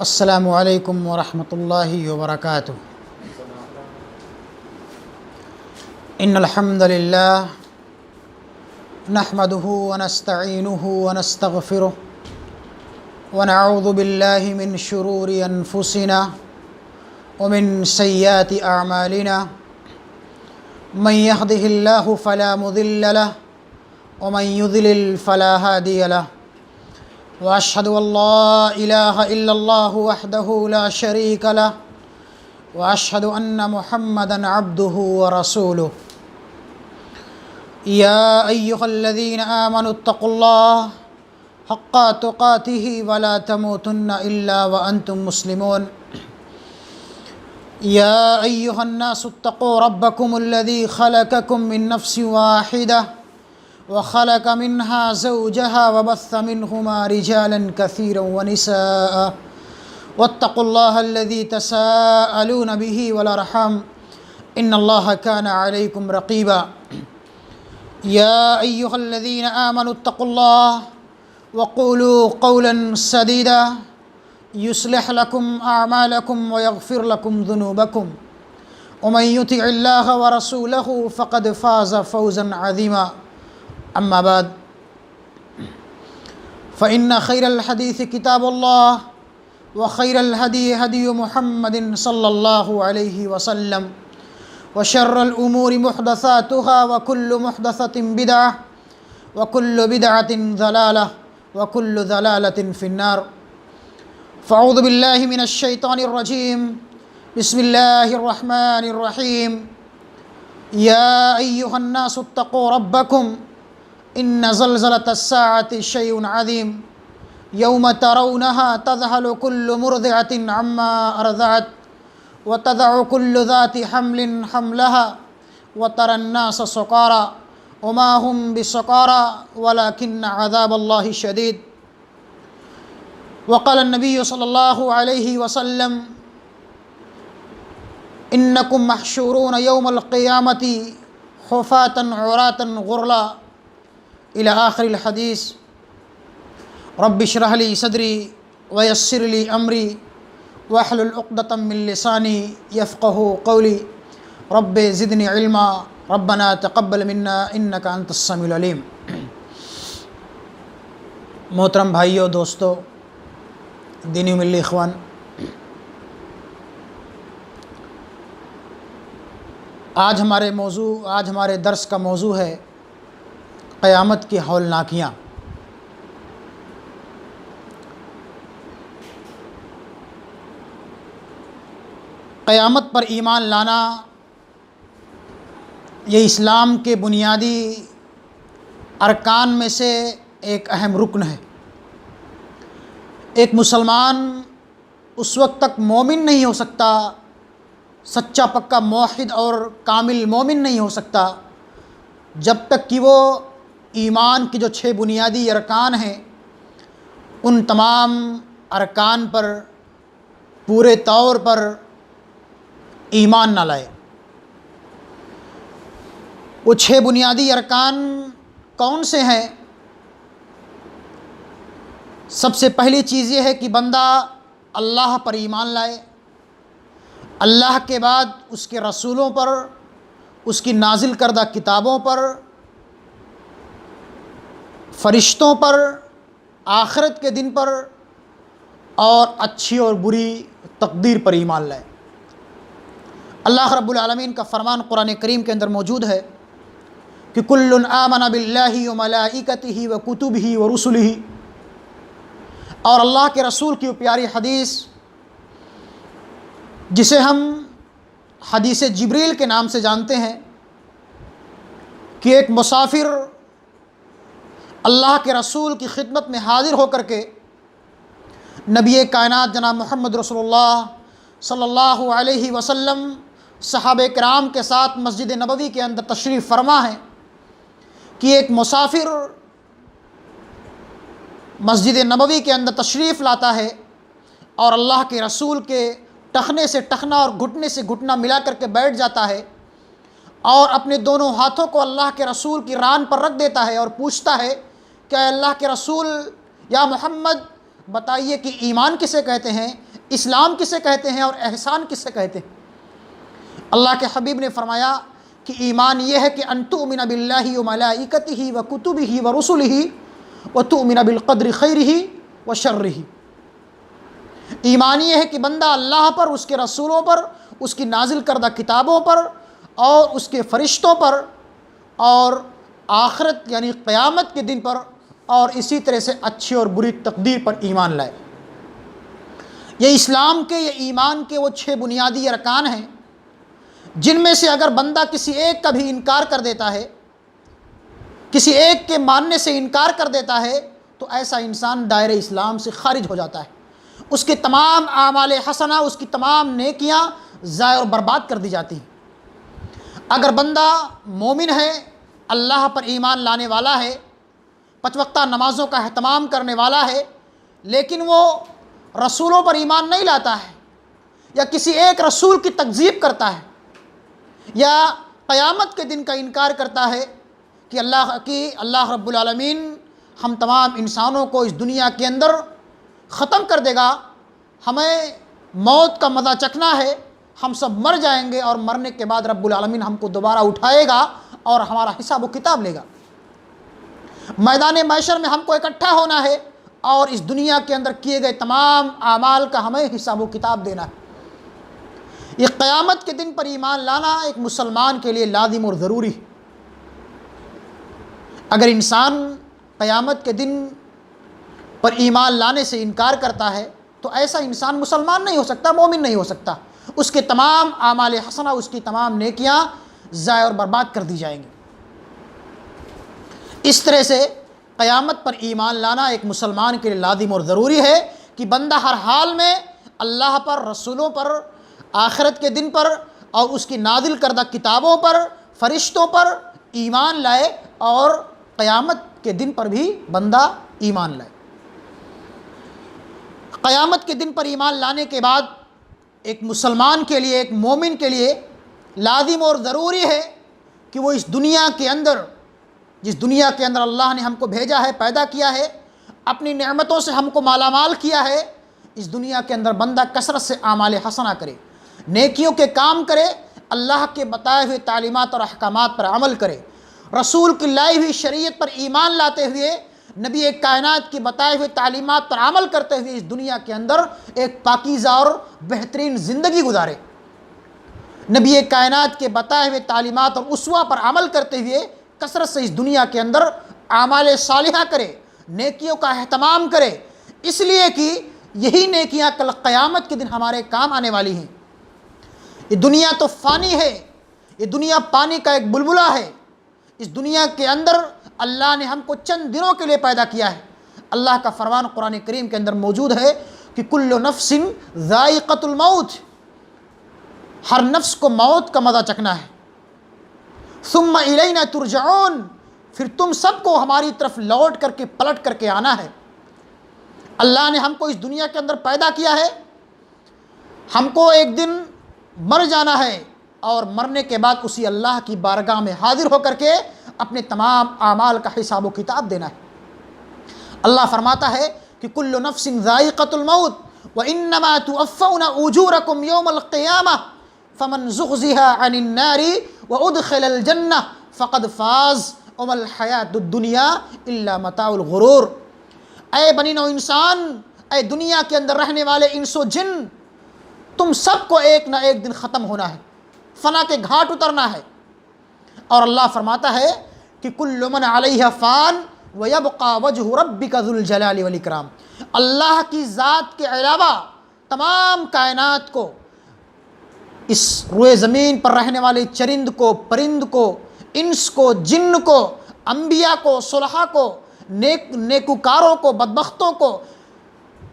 السلام علیکم ورحمۃ اللہ وبرکاتہ۔ ان الحمد للہ نحمده ونستعینه ونستغفره ونعوذ باللہ من شرور انفسنا ومن سیئات اعمالنا من يهده اللہ فلا مضل له ومن يضلل فلا هادی له واشهد ان لا الہ الا اللہ وحدہ لا شریک له واشهد ان محمدا عبدہ ورسولہ۔ یا ایہا الذین آمنوا اتقوا اللہ حق تقاتہ ولا تموتن الا وانتم مسلمون۔ یا ایہا الناس اتقوا ربکم الذی خلقکم من نفس واحدہ وخلق منها زوجها وبث منهما رجالا كثيرا ونساء واتقوا الله الذي تساءلون به والأرحام إن الله كان عليكم رقيبا۔ يا أيها الذين آمنوا اتقوا الله وقولوا قولا سديدا يصلح لكم أعمالكم ويغفر لكم ذنوبكم ومن يطع الله ورسوله فقد فاز فوزا عظيما۔ اما بعد فإن خير الحديث كتاب الله وخير الهدي هدي محمد صلى الله عليه وسلم وشر الأمور محدثاتها وكل محدثة بدعة وكل بدعة ضلالة وكل ضلالة في النار۔ فأعوذ بالله من الشيطان الرجيم، بسم الله الرحمن الرحيم۔ يا أيها الناس اتقوا ربكم ان زلزلة الساعة شيء عظيم يوم ترونها تذهل كل مرضعة عما أرضعت وتضع كل ذات حمل حملها وترى الناس سكارى وما هم بسكارى ولكن عذاب الله شديد۔ وقال النبي صلى الله عليه وسلم إنكم محشورون يوم القيامة حفاة عراة غرلا إلى آخر الحديث۔ رب اشرح لي صدري ويسر لي أمري واحلل عقدة من لساني يفقهوا قولي رب زدني علما ربنا تقبل منا إنك أنت السميع العليم۔ محترم بھائیو، دوستو، دینی ملی اخوان، آج ہمارے درس کا موضوع ہے قیامت کی ہولناکیاں۔ قیامت پر ایمان لانا یہ اسلام کے بنیادی ارکان میں سے ایک اہم رکن ہے۔ ایک مسلمان اس وقت تک مومن نہیں ہو سکتا، سچا پکا موحد اور کامل مومن نہیں ہو سکتا، جب تک کہ وہ ایمان کی جو 6 بنیادی ارکان ہیں ان تمام ارکان پر پورے طور پر ایمان نہ لائے۔ وہ 6 بنیادی ارکان کون سے ہیں؟ سب سے پہلی چیز یہ ہے کہ بندہ اللہ پر ایمان لائے، اللہ کے بعد اس کے رسولوں پر، اس کی نازل کردہ کتابوں پر، فرشتوں پر، آخرت کے دن پر اور اچھی اور بری تقدیر پر ایمان لائے۔ اللہ رب العالمین کا فرمان قرآن کریم کے اندر موجود ہے کہ کل آمن باللہ وملائکتہ وکتبہ ورسلہ، اور اللہ کے رسول کی پیاری حدیث جسے ہم حدیث جبریل کے نام سے جانتے ہیں کہ ایک مسافر اللہ کے رسول کی خدمت میں حاضر ہو کر کے نبی کائنات جناب محمد رسول اللہ صلی اللہ علیہ وسلم صحابہ کرام کے ساتھ مسجد نبوی کے اندر تشریف فرما ہے کہ ایک مسافر مسجد نبوی کے اندر تشریف لاتا ہے اور اللہ کے رسول کے ٹخنے سے ٹخنا اور گھٹنے سے گھٹنا ملا کر کے بیٹھ جاتا ہے اور اپنے دونوں ہاتھوں کو اللہ کے رسول کی ران پر رکھ دیتا ہے اور پوچھتا ہے کہ اے اللہ کے رسول، یا محمد بتائیے کہ ایمان کسے کہتے ہیں، اسلام کسے کہتے ہیں اور احسان کسے کہتے ہیں؟ اللہ کے حبیب نے فرمایا کہ ایمان یہ ہے کہ ان تؤمن باللہ وملائکتہ وکتبہ ورسلہ وتؤمن بالقدر خیرہ وشرہ۔ ایمان یہ ہے کہ بندہ اللہ پر، اس کے رسولوں پر، اس کی نازل کردہ کتابوں پر اور اس کے فرشتوں پر اور آخرت یعنی قیامت کے دن پر اور اسی طرح سے اچھی اور بری تقدیر پر ایمان لائے۔ یہ اسلام کے، یہ ایمان کے وہ 6 بنیادی ارکان ہیں جن میں سے اگر بندہ کسی ایک کا بھی انکار کر دیتا ہے، کسی ایک کے ماننے سے انکار کر دیتا ہے، تو ایسا انسان دائرہ اسلام سے خارج ہو جاتا ہے۔ اس کے تمام اعمال حسنہ، اس کی تمام نیکیاں ضائع اور برباد کر دی جاتی ہیں۔ اگر بندہ مومن ہے، اللہ پر ایمان لانے والا ہے، 5 وقتہ نمازوں کا اہتمام کرنے والا ہے، لیکن وہ رسولوں پر ایمان نہیں لاتا ہے، یا کسی ایک رسول کی تکذیب کرتا ہے، یا قیامت کے دن کا انکار کرتا ہے کہ اللہ رب العالمین ہم تمام انسانوں کو اس دنیا کے اندر ختم کر دے گا، ہمیں موت کا مزہ چکھنا ہے، ہم سب مر جائیں گے اور مرنے کے بعد رب العالمین ہم کو دوبارہ اٹھائے گا اور ہمارا حساب و کتاب لے گا۔ میدان محشر میں ہم کو اکٹھا ہونا ہے اور اس دنیا کے اندر کیے گئے تمام اعمال کا ہمیں حساب و کتاب دینا ہے۔ یہ قیامت کے دن پر ایمان لانا ایک مسلمان کے لیے لازم اور ضروری ہے۔ اگر انسان قیامت کے دن پر ایمان لانے سے انکار کرتا ہے تو ایسا انسان مسلمان نہیں ہو سکتا، مومن نہیں ہو سکتا۔ اس کے تمام اعمال حسنہ، اس کی تمام نیکیاں ضائع اور برباد کر دی جائیں گی۔ اس طرح سے قیامت پر ایمان لانا ایک مسلمان کے لیے لازم اور ضروری ہے کہ بندہ ہر حال میں اللہ پر، رسولوں پر، آخرت کے دن پر اور اس کی نازل کردہ کتابوں پر، فرشتوں پر ایمان لائے اور قیامت کے دن پر بھی بندہ ایمان لائے۔ قیامت کے دن پر ایمان لانے کے بعد ایک مسلمان کے لیے، ایک مومن کے لیے لازم اور ضروری ہے کہ وہ اس دنیا کے اندر، جس دنیا کے اندر اللہ نے ہم کو بھیجا ہے، پیدا کیا ہے، اپنی نعمتوں سے ہم کو مالا مال کیا ہے، اس دنیا کے اندر بندہ کثرت سے اعمال حسنہ کرے، نیکیوں کے کام کرے، اللہ کے بتائے ہوئے تعلیمات اور احکامات پر عمل کرے، رسول کی لائی ہوئی شریعت پر ایمان لاتے ہوئے، نبی کائنات کی بتائے ہوئے تعلیمات پر عمل کرتے ہوئے اس دنیا کے اندر ایک پاکیزہ اور بہترین زندگی گزارے۔ نبی کائنات کے بتائے ہوئے تعلیمات اور اسوہ پر عمل کرتے ہوئے کثرت سے اس دنیا کے اندر اعمال صالحہ کرے، نیکیوں کا اہتمام کرے، اس لیے کہ یہی نیکیاں کل قیامت کے دن ہمارے کام آنے والی ہیں۔ یہ دنیا تو فانی ہے، یہ دنیا پانی کا ایک بلبلہ ہے۔ اس دنیا کے اندر اللہ نے ہم کو چند دنوں کے لیے پیدا کیا ہے۔ اللہ کا فرمان قرآن کریم کے اندر موجود ہے کہ کل نفس ذائقۃ الموت، ہر نفس کو موت کا مزہ چکھنا ہے۔ ثم الینا ترجعون، پھر تم سب کو ہماری طرف لوٹ کر کے پلٹ کر کے آنا ہے۔ اللہ نے ہم کو اس دنیا کے اندر پیدا کیا ہے، ہم کو ایک دن مر جانا ہے اور مرنے کے بعد اسی اللہ کی بارگاہ میں حاضر ہو کر کے اپنے تمام اعمال کا حساب و کتاب دینا ہے۔ اللہ فرماتا ہے کہ کل نفس ذائقۃ الموت وانما توفون اجورکم یوم القیامہ فمن زحزح عن النار وادخل الجنہ فقد فاز وما الحیاۃ الدنیا الا متاع الغرور۔ اے بنی نوع انسان، اے دنیا کے اندر رہنے والے انس و جن، تم سب کو ایک نہ ایک دن ختم ہونا ہے، فنا کے گھاٹ اترنا ہے۔ اور اللہ فرماتا ہے کہ کل من علیہ فان ویبقى وجہ ربک ذو الجلال والاکرام۔ اللہ کی ذات کے علاوہ تمام کائنات کو، اس روئے زمین پر رہنے والے چرند کو، پرند کو، انس کو، جن کو، انبیاء کو، صلحاء کو، نیکوکاروں کو، بدبختوں کو،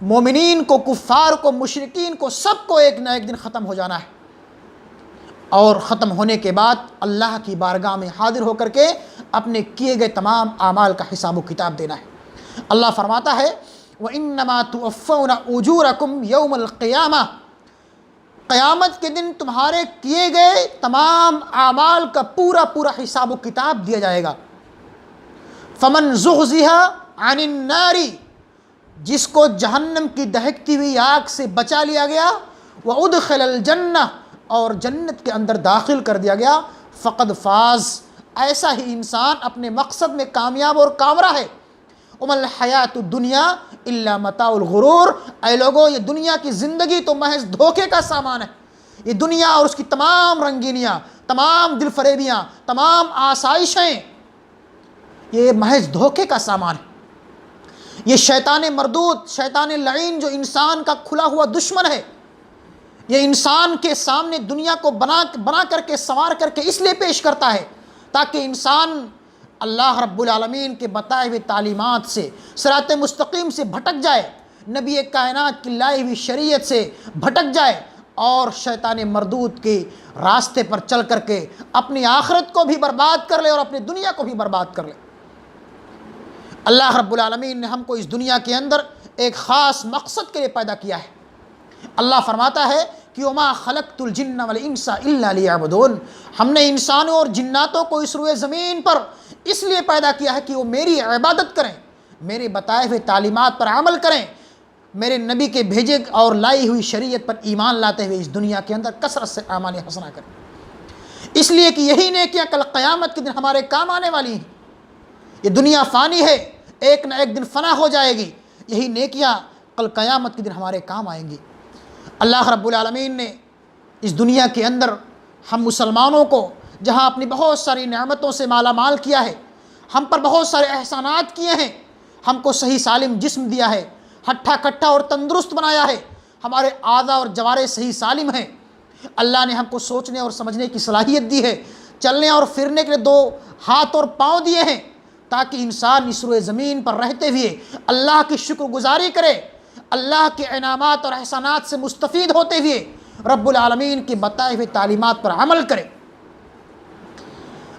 مومنین کو، کفار کو، مشرکین کو، سب کو ایک نہ ایک دن ختم ہو جانا ہے، اور ختم ہونے کے بعد اللہ کی بارگاہ میں حاضر ہو کر کے اپنے کیے گئے تمام اعمال کا حساب و کتاب دینا ہے۔ اللہ فرماتا ہے وَإِنَّمَا تُوَفَّوْنَ أُجُورَكُمْ يَوْمَ الْقِيَامَةِ، قیامت کے دن تمہارے کیے گئے تمام اعمال کا پورا پورا حساب و کتاب دیا جائے گا۔ فَمَنْ زُحْزِحَ عَنِ النَّارِ، جس کو جہنم کی دہکتی ہوئی آگ سے بچا لیا گیا، وَأُدْخِلَ الْجَنَّةَ، اور جنت کے اندر داخل کر دیا گیا، فقد فاز، ایسا ہی انسان اپنے مقصد میں کامیاب اور کامرہ ہے۔ وَمَا الْحَيَاةُ الدُّنْيَا إِلَّا مَتَاعُ الْغُرُورِ، اے لوگوں یہ دنیا کی زندگی تو محض دھوکے کا سامان ہے۔ یہ دنیا اور اس کی تمام رنگینیاں، تمام دل فریبیاں، تمام آسائشیں، یہ محض دھوکے کا سامان ہے۔ یہ شیطان مردود، شیطان لعین جو انسان کا کھلا ہوا دشمن ہے، یہ انسان کے سامنے دنیا کو بنا کر کے، سنوار کر کے اس لیے پیش کرتا ہے تاکہ انسان اللہ رب العالمین کے بتائے ہوئے تعلیمات سے، صراط مستقیم سے بھٹک جائے، نبی کائنات کی لائی ہوئی شریعت سے بھٹک جائے، اور شیطان مردود کے راستے پر چل کر کے اپنی آخرت کو بھی برباد کر لے اور اپنی دنیا کو بھی برباد کر لے۔ اللہ رب العالمین نے ہم کو اس دنیا کے اندر ایک خاص مقصد کے لیے پیدا کیا ہے۔ اللہ فرماتا ہے کہ وَمَا خَلَقْتُ الْجِنَّ وَالْإِنسَ إِلَّا لِيَعْبُدُونَ، ہم نے انسانوں اور جناتوں کو اس روئے زمین پر اس لیے پیدا کیا ہے کہ وہ میری عبادت کریں، میرے بتائے ہوئے تعلیمات پر عمل کریں، میرے نبی کے بھیجے اور لائی ہوئی شریعت پر ایمان لاتے ہوئے اس دنیا کے اندر کثرت سے اعمال حسنہ کریں، اس لیے کہ یہی نیکیاں کل قیامت کے دن ہمارے کام آنے والی ہیں۔ یہ دنیا فانی ہے، ایک نہ ایک دن فنا ہو جائے گی، یہی نیکیاں کل قیامت کے دن ہمارے کام آئیں گی۔ اللہ رب العالمین نے اس دنیا کے اندر ہم مسلمانوں کو جہاں اپنی بہت ساری نعمتوں سے مالا مال کیا ہے، ہم پر بہت سارے احسانات کیے ہیں، ہم کو صحیح سالم جسم دیا ہے، ہٹھا کٹھا اور تندرست بنایا ہے، ہمارے اعضاء اور جوارح صحیح سالم ہیں، اللہ نے ہم کو سوچنے اور سمجھنے کی صلاحیت دی ہے، چلنے اور پھرنے کے لیے 2 ہاتھ اور پاؤں دیے ہیں تاکہ انسان اس روئے زمین پر رہتے ہوئے اللہ کی شکر گزاری کرے، اللہ کے انعامات اور احسانات سے مستفید ہوتے ہوئے رب العالمین کی بتائے ہوئے تعلیمات پر عمل کرے۔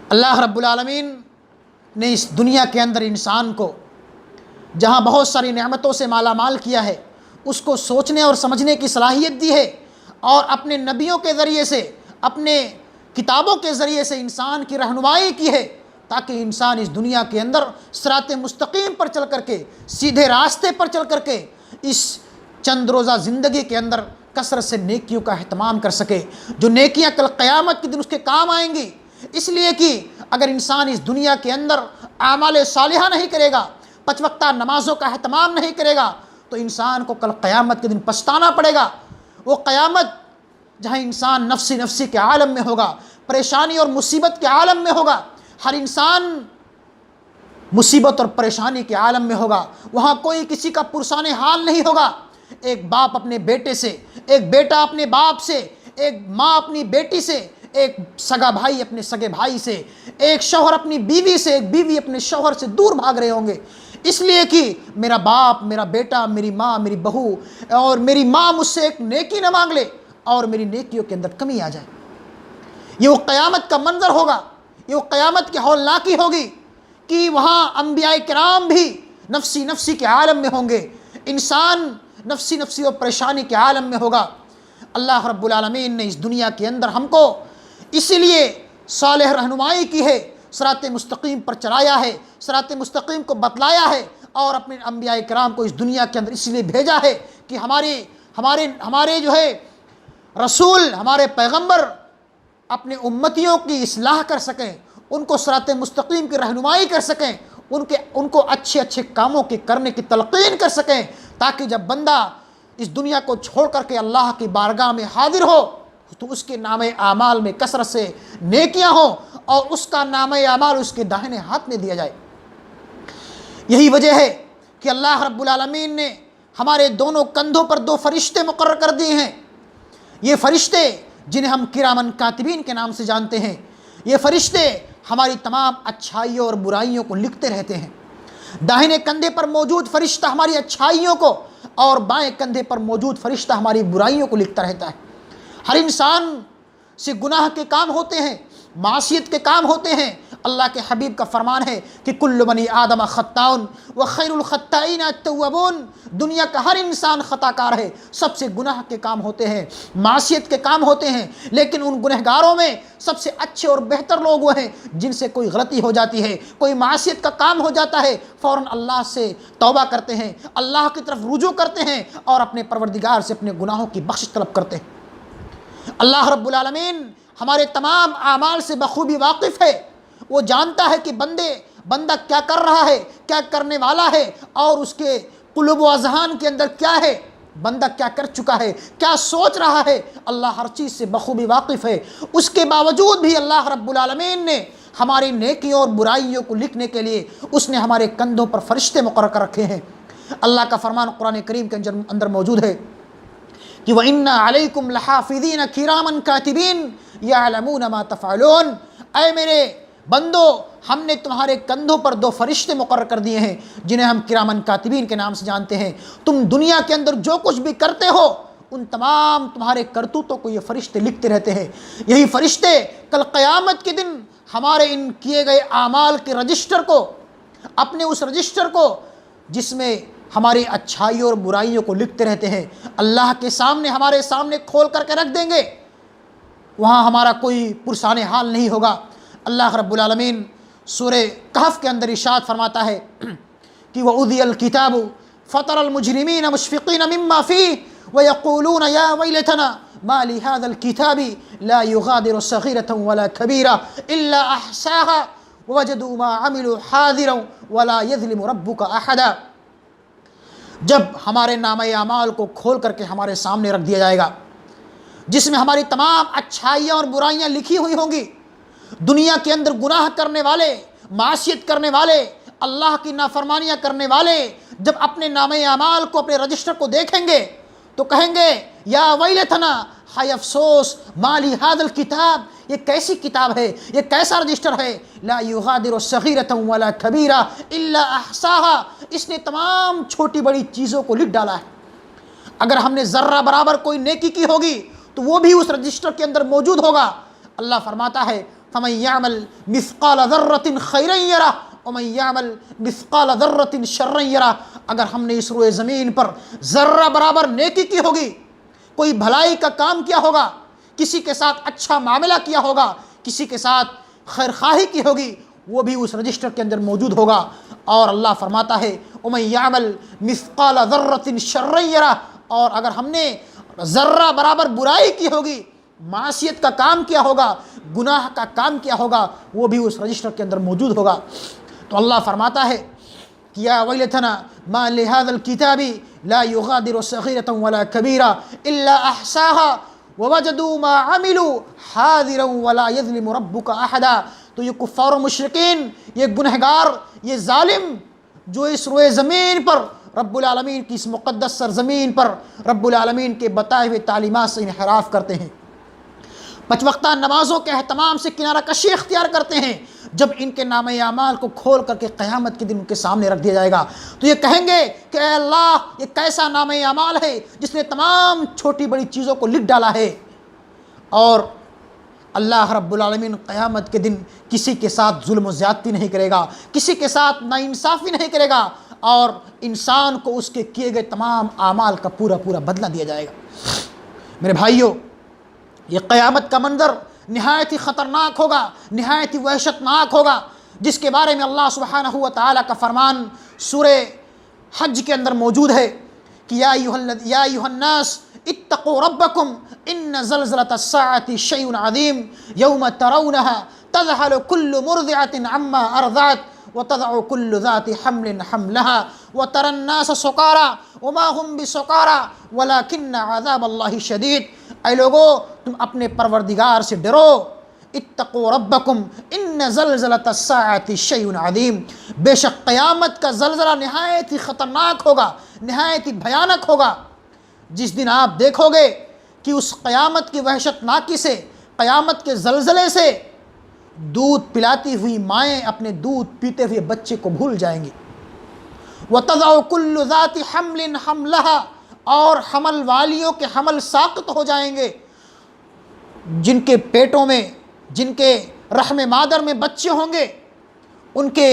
اللہ رب العالمین نے اس دنیا کے اندر انسان کو جہاں بہت ساری نعمتوں سے مالا مال کیا ہے، اس کو سوچنے اور سمجھنے کی صلاحیت دی ہے، اور اپنے نبیوں کے ذریعے سے، اپنے کتابوں کے ذریعے سے انسان کی رہنمائی کی ہے تاکہ انسان اس دنیا کے اندر صراط مستقیم پر چل کر کے، سیدھے راستے پر چل کر کے اس چند روزہ زندگی کے اندر کثرت سے نیکیوں کا اہتمام کر سکے، جو نیکیاں کل قیامت کے دن اس کے کام آئیں گی۔ اس لیے کہ اگر انسان اس دنیا کے اندر اعمال صالحہ نہیں کرے گا، 5 وقتہ نمازوں کا اہتمام نہیں کرے گا، تو انسان کو کل قیامت کے دن پچھتانا پڑے گا۔ وہ قیامت جہاں انسان نفسی نفسی کے عالم میں ہوگا، پریشانی اور مصیبت کے عالم میں ہوگا، ہر انسان مصیبت اور پریشانی کے عالم میں ہوگا، وہاں کوئی کسی کا پرسان حال نہیں ہوگا۔ ایک باپ اپنے بیٹے سے، ایک بیٹا اپنے باپ سے، ایک ماں اپنی بیٹی سے، ایک سگا بھائی اپنے سگے بھائی سے، ایک شوہر اپنی بیوی سے، ایک بیوی اپنے شوہر سے دور بھاگ رہے ہوں گے، اس لیے کہ میرا باپ، میرا بیٹا، میری ماں، میری بہو اور میری ماں مجھ سے ایک نیکی نہ مانگ لے اور میری نیکیوں کے اندر کمی آ جائے۔ یہ وہ قیامت کا منظر ہوگا، یہ وہ قیامت کی ہولناکی ہوگی کہ وہاں انبیاء کرام بھی نفسی نفسی کے عالم میں ہوں گے، انسان نفسی نفسی اور پریشانی کے عالم میں ہوگا۔ اللہ رب العالمین نے اس دنیا کے اندر ہم کو اسی لیے صالح رہنمائی کی ہے، صراط مستقیم پر چلایا ہے، صراط مستقیم کو بتلایا ہے، اور اپنے انبیاء کرام کو اس دنیا کے اندر اسی لیے بھیجا ہے کہ ہمارے جو ہے رسول، ہمارے پیغمبر اپنے امتیوں کی اصلاح کر سکیں، ان کو صراط مستقیم کی رہنمائی کر سکیں، ان کو اچھے اچھے کاموں کے کرنے کی تلقین کر سکیں، تاکہ جب بندہ اس دنیا کو چھوڑ کر کے اللہ کی بارگاہ میں حاضر ہو تو اس کے نام اعمال میں کثرت سے نیکیاں ہوں اور اس کا نام اعمال اس کے داہنے ہاتھ میں دیا جائے۔ یہی وجہ ہے کہ اللہ رب العالمین نے ہمارے دونوں کندھوں پر 2 فرشتے مقرر کر دیے ہیں۔ یہ فرشتے جنہیں ہم کرامن کاتبین کے نام سے جانتے ہیں، یہ فرشتے ہماری تمام اچھائیوں اور برائیوں کو لکھتے رہتے ہیں۔ داہنے کندھے پر موجود فرشتہ ہماری اچھائیوں کو اور بائیں کندھے پر موجود فرشتہ ہماری برائیوں کو لکھتا رہتا ہے۔ ہر انسان سے گناہ کے کام ہوتے ہیں، معصیت کے کام ہوتے ہیں، اللہ کے حبیب کا فرمان ہے کہ کل بنی آدم خطاؤن وخیر الخطائین التوابون، دنیا کا ہر انسان خطا کار ہے، سب سے گناہ کے کام ہوتے ہیں، معصیت کے کام ہوتے ہیں، لیکن ان گنہگاروں میں سب سے اچھے اور بہتر لوگ وہ ہیں جن سے کوئی غلطی ہو جاتی ہے، کوئی معصیت کا کام ہو جاتا ہے، فوراً اللہ سے توبہ کرتے ہیں، اللہ کی طرف رجوع کرتے ہیں اور اپنے پروردگار سے اپنے گناہوں کی بخشش طلب کرتے ہیں۔ اللہ رب العالمین ہمارے تمام اعمال سے بخوبی واقف ہے، وہ جانتا ہے کہ بندہ کیا کر رہا ہے، کیا کرنے والا ہے، اور اس کے قلوب و اذہان کے اندر کیا ہے، بندہ کیا کر چکا ہے، کیا سوچ رہا ہے، اللہ ہر چیز سے بخوبی واقف ہے۔ اس کے باوجود بھی اللہ رب العالمین نے ہماری نیکیوں اور برائیوں کو لکھنے کے لیے اس نے ہمارے کندھوں پر فرشتے مقرر کر رکھے ہیں۔ اللہ کا فرمان قرآن کریم کے اندر موجود ہے کہ وَإِنَّ عَلَيْكُمْ لَحَافِظِينَ كِرَامًا كَاتِبِينَ يَعْلَمُونَ مَا تَفْعَلُونَ، اے میرے بندو، ہم نے تمہارے کندھوں پر 2 فرشتے مقرر کر دیے ہیں جنہیں ہم کرامن کاتبین کے نام سے جانتے ہیں۔ تم دنیا کے اندر جو کچھ بھی کرتے ہو ان تمام تمہارے کرتوتوں کو یہ فرشتے لکھتے رہتے ہیں۔ یہی فرشتے کل قیامت کے دن ہمارے ان کیے گئے اعمال کے رجسٹر کو، اپنے اس رجسٹر کو جس میں ہماری اچھائیوں اور برائیوں کو لکھتے رہتے ہیں، اللہ کے سامنے ہمارے سامنے کھول کر کے رکھ دیں گے۔ وہاں ہمارا کوئی پرسان حال نہیں ہوگا۔ اللہ رب العالمین سورہ کہف کے اندر ارشاد فرماتا ہے کہ وَأُوذِيَ الْكِتَابُ فَتَرَى الْمُجْرِمِينَ مُشْفِقِينَ مِمَّا فِيهِ وَيَقُولُونَ يَا وَيْلَتَنَا مَا لِهَذَا الْكِتَابِ لَا يُغَادِرُ صَغِيرَةً وَلَا كَبِيرَةً إِلَّا أَحْصَاهَا وَوَجَدُوا مَا عَمِلُوا حَاضِرًا وَلَا يَظْلِمُ رَبُّكَ أَحَدًا۔ جب ہمارے نامہ اعمال کو کھول کر کے ہمارے سامنے رکھ دیا جائے گا، جس میں ہماری تمام اچھائیاں اور برائیاں لکھی ہوئی ہوں گی، دنیا کے اندر گناہ کرنے والے، معصیت کرنے والے، اللہ کی نافرمانیاں کرنے والے جب اپنے نامہ اعمال کو، اپنے رجسٹر کو دیکھیں گے تو کہیں گے یا ویلتنا، ہائے افسوس، ما لی ھذا الکتاب، یہ کیسی کتاب ہے، یہ کیسا رجسٹر ہے، لا یغادر صغیرۃ ولا کبیرہ الا احصاها، اس نے تمام چھوٹی بڑی چیزوں کو لکھ ڈالا ہے۔ اگر ہم نے ذرہ برابر کوئی نیکی کی ہوگی تو وہ بھی اس رجسٹر کے اندر موجود ہوگا۔ اللہ فرماتا ہے فَمَن يَعْمَلْ مِثْقَالَ ذَرَّةٍ خَيْرًا يَرَهُ وَمَن يَعْمَلْ مِثْقَالَ ذَرَّةٍ شَرًّا يَرَهُ، اگر ہم نے اس روئے زمین پر ذرہ برابر نیکی کی ہوگی، کوئی بھلائی کا کام کیا ہوگا، کسی کے ساتھ اچھا معاملہ کیا ہوگا، کسی کے ساتھ خیر خواہی کی ہوگی، وہ بھی اس رجسٹر کے اندر موجود ہوگا۔ اور اللہ فرماتا ہے وَمَن يَعْمَلْ مِثْقَالَ ذَرَّةٍ شَرًّا يَرَهُ، اور اگر ہم نے ذرہ برابر برائی کی ہوگی، معصیت کا کام کیا ہوگا، گناہ کا کام کیا ہوگا، وہ بھی اس رجسٹر کے اندر موجود ہوگا۔ تو اللہ فرماتا ہے کہ یا ویلتنا ما لہذا الکتاب لا یغادر صغیرۃ ولا کبیرہ الا احصاها ووجدوا ما عملوا حاضرا ولا یظلم ربک احدا۔ تو یہ کفار و مشرکین، یہ گنہگار، یہ ظالم جو اس روئے زمین پر رب العالمین کی اس مقدس سرزمین پر رب العالمین کے بتائے ہوئے تعلیمات سے انحراف کرتے ہیں، 5 وقتہ نمازوں کے اہتمام سے کنارہ کشی اختیار کرتے ہیں، جب ان کے نامہ اعمال کو کھول کر کے قیامت کے دن ان کے سامنے رکھ دیا جائے گا تو یہ کہیں گے کہ اے اللہ، یہ کیسا نامہ اعمال ہے جس نے تمام چھوٹی بڑی چیزوں کو لکھ ڈالا ہے۔ اور اللہ رب العالمین قیامت کے دن کسی کے ساتھ ظلم و زیادتی نہیں کرے گا، کسی کے ساتھ ناانصافی نہیں کرے گا، اور انسان کو اس کے کیے گئے تمام اعمال کا پورا پورا بدلہ دیا جائے گا۔ میرے بھائیوں، یہ قیامت کا منظر نہایت ہی خطرناک ہوگا، نہایت ہی وحشتناک ہوگا، جس کے بارے میں اللہ سبحانہ و تعالیٰ کا فرمان سورہ حج کے اندر موجود ہے کہ یا ایھا الناس اتقوا ربکم ان زلزلۃ الساعۃ شیء عظیم یوم ترونها تذہل کل مرضعۃ عما ارضعت وتضع كل ذات حمل حملها وترى الناس سکارى وما هم بسکارى ولكن عذاب اللہ شدید۔ اے لوگو، تم اپنے پروردگار سے ڈرو، اتقوا ربکم ان زلزلۃ الساعۃ شیء عظیم، بے شک قیامت کا زلزلہ نہایت ہی خطرناک ہوگا، نہایت ہی بھیانک ہوگا۔ جس دن آپ دیکھو گے کہ اس قیامت کی وحشتناکی سے، قیامت کے زلزلے سے دودھ پلاتی ہوئی مائیں اپنے دودھ پیتے ہوئے بچے کو بھول جائیں گی۔ وَتَضَعُ كُلُّ ذَاتِ حَمْلٍ حَمْلَهَا، اور حمل والیوں کے حمل ساقط ہو جائیں گے، جن کے پیٹوں میں، جن کے رحم مادر میں بچے ہوں گے، ان کے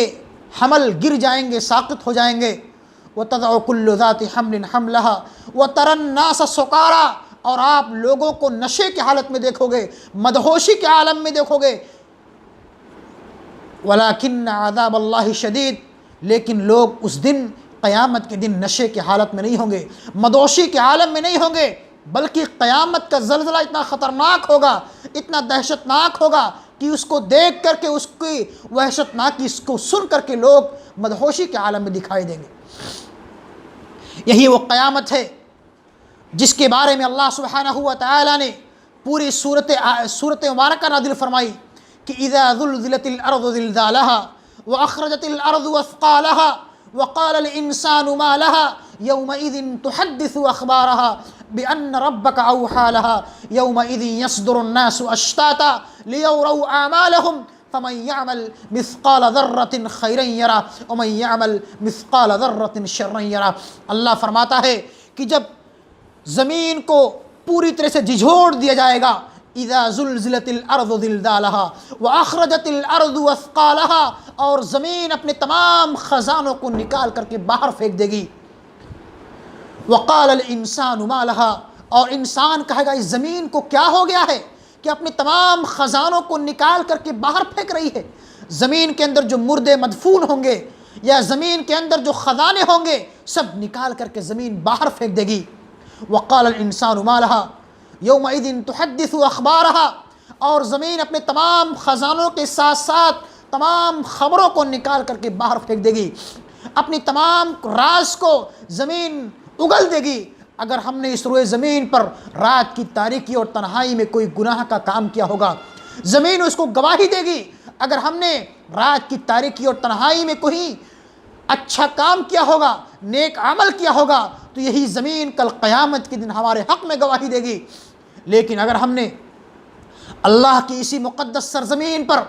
حمل گر جائیں گے، ساقط ہو جائیں گے۔ وَتَضَعُ كُلُّ ذَاتِ حَمْلٍ حَمْلَهَا وَتَرَى النَّاسَ سُقَارَىٰ، اور آپ لوگوں کو نشے کی حالت میں دیکھو گے، مدہوشی کے عالم میں دیکھو گے۔ وَلَكِنَّ عَذَابَ اللَّهِ شَدِيدٌ، لیکن لوگ اس دن، قیامت کے دن، نشے کی حالت میں نہیں ہوں گے، مدہوشی کے عالم میں نہیں ہوں گے، بلکہ قیامت کا زلزلہ اتنا خطرناک ہوگا، اتنا دہشتناک ہوگا کہ اس کو دیکھ کر کے، اس کی وحشتناکی اس کو سن کر کے لوگ مدہوشی کے عالم میں دکھائی دیں گے۔ یہی وہ قیامت ہے جس کے بارے میں اللہ سبحانہ و تعالی نے پوری صورت مبارکہ نازل فرمائی کہ اذا زلزلت الارض زلزالها واخرجت الارض اثقالها وقال الانسان ما لها يومئذ تحدث اخبارها بان ربك اوحى لها يومئذ يصدر الناس اشتاتا ليروا اعمالهم فمن يعمل مثقال ذرة خيرا يره ومن يعمل مثقال ذرة شرا يره۔ اللہ فرماتا ہے کہ جب زمین کو پوری طرح سے جھجھوڑ دیا جائے گا، اذا زلزلت الارض زلزالها واخرجت الارض اثقالها، اور زمین اپنے تمام خزانوں کو نکال کر کے باہر پھینک دے گی۔ وقال الانسان ما لها، اور انسان کہے گا اس زمین کو کیا ہو گیا ہے کہ اپنے تمام خزانوں کو نکال کر کے باہر پھینک رہی ہے۔ زمین کے اندر جو مردے مدفون ہوں گے یا زمین کے اندر جو خزانے ہوں گے، سب نکال کر کے زمین باہر پھینک دے گی۔ وقال الانسان ما لها یومئذ تحدث اخبارها، اور زمین اپنے تمام خزانوں کے ساتھ ساتھ تمام خبروں کو نکال کر کے باہر پھینک دے گی، اپنی تمام راز کو زمین اگل دے گی۔ اگر ہم نے اس روئے زمین پر رات کی تاریکی اور تنہائی میں کوئی گناہ کا کام کیا ہوگا، زمین اس کو گواہی دے گی۔ اگر ہم نے رات کی تاریکی اور تنہائی میں کوئی اچھا کام کیا ہوگا، نیک عمل کیا ہوگا، تو یہی زمین کل قیامت کے دن ہمارے حق میں گواہی دے گی۔ لیکن اگر ہم نے اللہ کی اسی مقدس سرزمین پر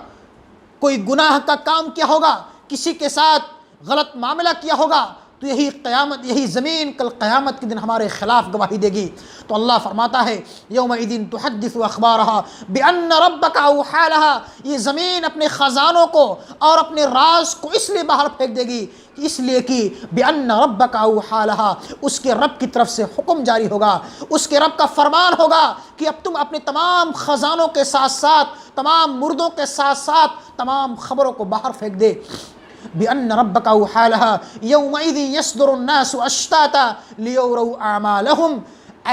کوئی گناہ کا کام کیا ہوگا، کسی کے ساتھ غلط معاملہ کیا ہوگا، تو یہی زمین کل قیامت کے دن ہمارے خلاف گواہی دے گی۔ تو اللہ فرماتا ہے یومئذ تحدث اخبارها بان ربک اوحی لها، یہ زمین اپنے خزانوں کو اور اپنے راز کو اس لیے باہر پھینک دے گی، اس لیے کہ بان ربک اوحی لها، اس کے رب کی طرف سے حکم جاری ہوگا، اس کے رب کا فرمان ہوگا کہ اب تم اپنے تمام خزانوں کے ساتھ ساتھ، تمام مردوں کے ساتھ ساتھ تمام خبروں کو باہر پھینک دے۔ بِأَنَّ رَبَّكَ أَوْحَىٰ لَهَا يَوْمَئِذٍ يَصْدُرُ النَّاسُ أَشْتَاتًا لِيُرَوْا أَعْمَالَهُمْ،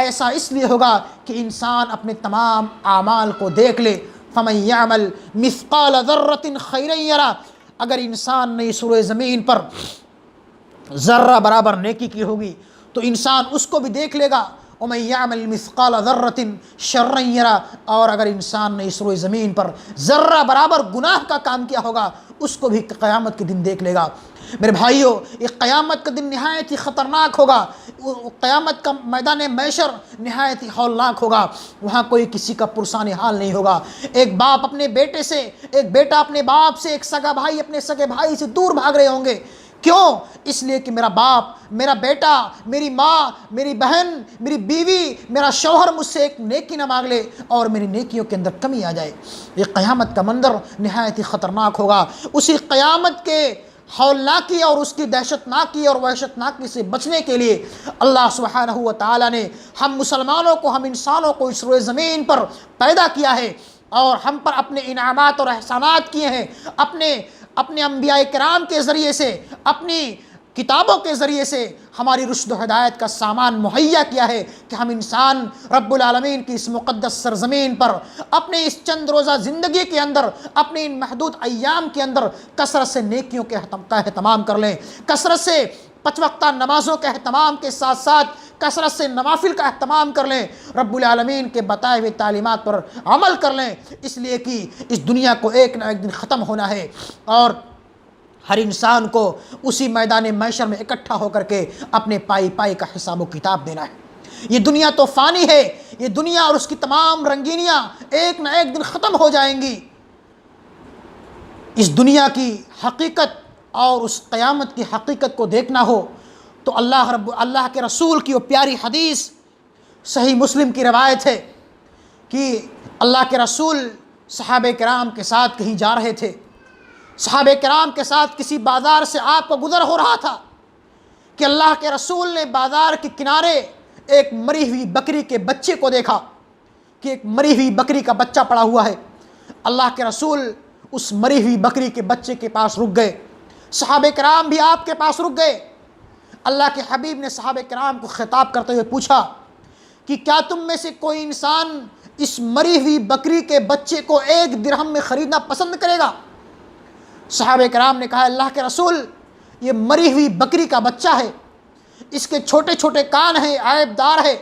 ایسا اس لیے ہوگا کہ انسان اپنے تمام اعمال کو دیکھ لے۔ فَمَن يَعْمَلْ مِثْقَالَ ذَرَّةٍ خَيْرًا يَرَهُ، اگر انسان نے اس روئے زمین پر ذرہ برابر نیکی کی ہوگی تو انسان اس کو بھی دیکھ لے گا۔ وَمَن يَعْمَلْ مِثْقَالَ ذَرَّةٍ شَرًّا يَرَهُ، اور اگر انسان نے اس روئے زمین پر ذرہ برابر گناہ کا کام کیا ہوگا، اس کو بھی قیامت کے دن دیکھ لے گا۔ میرے بھائیو، یہ قیامت کا دن نہایت ہی خطرناک ہوگا۔ قیامت کا میدان محشر نہایت ہی ہولناک ہوگا، وہاں کوئی کسی کا پرسان حال نہیں ہوگا۔ ایک باپ اپنے بیٹے سے، ایک بیٹا اپنے باپ سے، ایک سگا بھائی اپنے سگے بھائی سے دور بھاگ رہے ہوں گے۔ کیوں؟ اس لیے کہ میرا باپ، میرا بیٹا، میری ماں، میری بہن، میری بیوی، میرا شوہر مجھ سے ایک نیکی نہ مانگ لے اور میری نیکیوں کے اندر کمی آ جائے۔ یہ قیامت کا منظر نہایت ہی خطرناک ہوگا۔ اسی قیامت کے ہولناکی اور اس کی دہشتناکی اور وحشتناکی سے بچنے کے لیے اللہ سبحانہ و تعالیٰ نے ہم مسلمانوں کو، ہم انسانوں کو اس روئے زمین پر پیدا کیا ہے اور ہم پر اپنے انعامات اور احسانات کیے ہیں، اپنے انبیاء کرام کے ذریعے سے، اپنی کتابوں کے ذریعے سے ہماری رشد و ہدایت کا سامان مہیا کیا ہے کہ ہم انسان رب العالمین کی اس مقدس سرزمین پر اپنے اس چند روزہ زندگی کے اندر، اپنے ان محدود ایام کے اندر کثرت سے نیکیوں کا اہتمام کر لیں، کثرت سے 5 وقتہ نمازوں کے اہتمام کے ساتھ ساتھ کثرت سے نوافل کا اہتمام کر لیں، رب العالمین کے بتائے ہوئے تعلیمات پر عمل کر لیں، اس لیے کہ اس دنیا کو ایک نہ ایک دن ختم ہونا ہے اور ہر انسان کو اسی میدان محشر میں اکٹھا ہو کر کے اپنے پائی کا حساب و کتاب دینا ہے۔ یہ دنیا تو فانی ہے، یہ دنیا اور اس کی تمام رنگینیاں ایک نہ ایک دن ختم ہو جائیں گی۔ اس دنیا کی حقیقت اور اس قیامت کی حقیقت کو دیکھنا ہو تو اللہ کے رسول کی وہ پیاری حدیث صحیح مسلم کی روایت ہے کہ اللہ کے رسول صحابہ کرام کے ساتھ کہیں جا رہے تھے، صحابہ کرام کے ساتھ کسی بازار سے آپ کو گزر ہو رہا تھا کہ اللہ کے رسول نے بازار کے کنارے ایک مری ہوئی بکری کے بچے کو دیکھا کہ ایک مری ہوئی بکری کا بچہ پڑا ہوا ہے۔ اللہ کے رسول اس مری ہوئی بکری کے بچے کے پاس رک گئے، صحابہ کرام بھی آپ کے پاس رک گئے۔ اللہ کے حبیب نے صحابہ کرام کو خطاب کرتے ہوئے پوچھا کہ کیا تم میں سے کوئی انسان اس مری ہوئی بکری کے بچے کو 1 درہم میں خریدنا پسند کرے گا؟ صحابہ کرام نے کہا اللہ کے رسول، یہ مری ہوئی بکری کا بچہ ہے، اس کے چھوٹے چھوٹے کان ہیں، عیب دار ہے،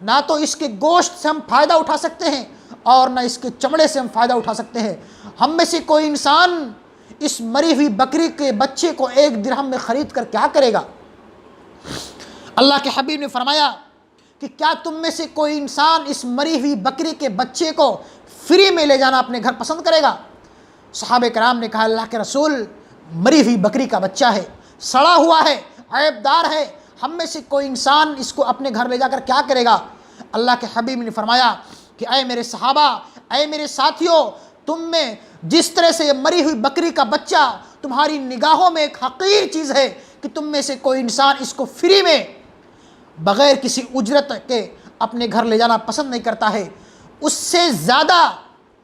نہ تو اس کے گوشت سے ہم فائدہ اٹھا سکتے ہیں اور نہ اس کے چمڑے سے ہم فائدہ اٹھا سکتے ہیں، ہم میں سے کوئی انسان اس مری ہوئی بکری کے بچے کو 1 درہم میں خرید کر کیا کرے گا؟ اللہ کے حبیب نے فرمایا کہ کیا تم میں سے کوئی انسان اس مری ہوئی بکری کے بچے کو فری میں لے جانا اپنے گھر پسند کرے گا؟ صحابہ کرام نے کہا اللہ کے رسول، مری ہوئی بکری کا بچہ ہے، سڑا ہوا ہے، عیب دار ہے، ہم میں سے کوئی انسان اس کو اپنے گھر لے جا کر کیا کرے گا؟ اللہ کے حبیب نے فرمایا کہ اے میرے صحابہ، اے میرے ساتھیوں، تم میں جس طرح سے یہ مری ہوئی بکری کا بچہ تمہاری نگاہوں میں ایک حقیر چیز ہے کہ تم میں سے کوئی انسان اس کو فری میں بغیر کسی اجرت کے اپنے گھر لے جانا پسند نہیں کرتا ہے، اس سے زیادہ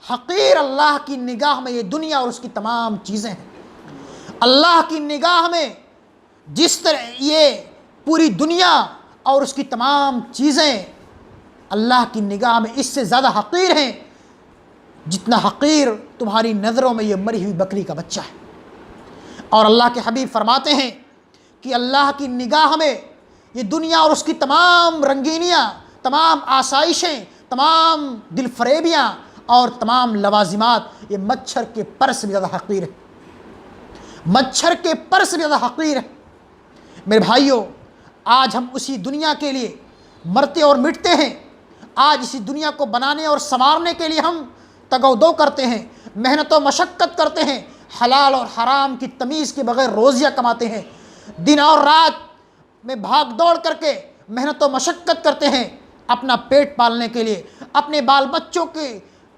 حقیر اللہ کی نگاہ میں یہ دنیا اور اس کی تمام چیزیں ہیں۔ اللہ کی نگاہ میں جس طرح یہ پوری دنیا اور اس کی تمام چیزیں اللہ کی نگاہ میں اس سے زیادہ حقیر ہیں جتنا حقیر تمہاری نظروں میں یہ مری ہوئی بکری کا بچہ ہے۔ اور اللہ کے حبیب فرماتے ہیں کہ اللہ کی نگاہ میں یہ دنیا اور اس کی تمام رنگینیاں، تمام آسائشیں، تمام دل فریبیاں اور تمام لوازمات یہ مچھر کے پر سے بھی زیادہ حقیر ہے، مچھر کے پر سے بھی زیادہ حقیر ہے۔ میرے بھائیوں، آج ہم اسی دنیا کے لیے مرتے اور مٹتے ہیں، آج اسی دنیا کو بنانے اور سنوارنے کے لیے ہم تگ و دو کرتے ہیں، محنت و مشقت کرتے ہیں، حلال اور حرام کی تمیز کے بغیر روزیاں کماتے ہیں، دن اور رات میں بھاگ دوڑ کر کے محنت و مشقت کرتے ہیں اپنا پیٹ پالنے کے لیے، اپنے بال بچوں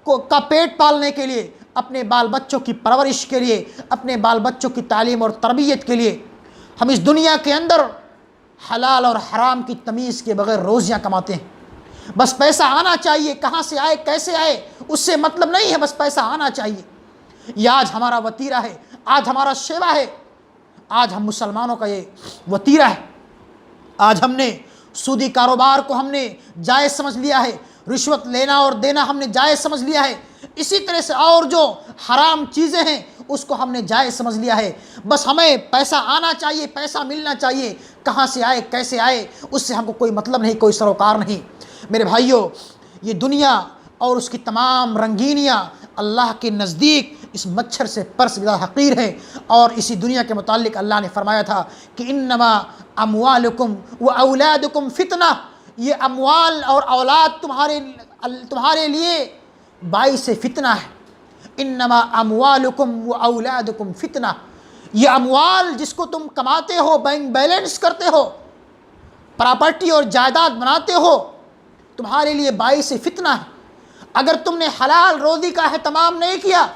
کا پیٹ پالنے کے لیے، اپنے بال بچوں کی پرورش کے لیے، اپنے بال بچوں کی تعلیم اور تربیت کے لیے ہم اس دنیا کے اندر حلال اور حرام کی تمیز کے بغیر روزیاں کماتے ہیں۔ بس پیسہ آنا چاہیے، کہاں سے آئے کیسے آئے اس سے مطلب نہیں ہے، بس پیسہ آنا چاہیے۔ یہ آج ہمارا وتیرہ ہے، آج ہمارا شیوا ہے، آج ہم مسلمانوں کا یہ وتیرہ ہے۔ آج ہم نے سودی کاروبار کو ہم نے جائز سمجھ لیا ہے، رشوت لینا اور دینا ہم نے جائز سمجھ لیا ہے، اسی طرح سے اور جو حرام چیزیں ہیں اس کو ہم نے جائز سمجھ لیا ہے۔ بس ہمیں پیسہ آنا چاہیے، پیسہ ملنا چاہیے، کہاں سے آئے کیسے آئے اس سے ہم کو کوئی مطلب نہیں، کوئی سروکار نہیں۔ میرے بھائیوں، یہ دنیا اور اس کی تمام رنگینیاں اللہ کے نزدیک اس مچھر سے پر سے زیادہ حقیر ہے۔ اور اسی دنیا کے متعلق اللہ نے فرمایا تھا کہ انما اموالکم و اولادکم فتنہ، یہ اموال اور اولاد تمہارے لیے باعث فتنہ ہے۔ انما اموالکم و اولادکم فتنہ، یہ اموال جس کو تم کماتے ہو، بینک بیلنس کرتے ہو، پراپرٹی اور جائیداد بناتے ہو، تمہارے لیے باعث فتنہ ہے۔ اگر تم نے حلال روزی کا اہتمام نہیں کیا،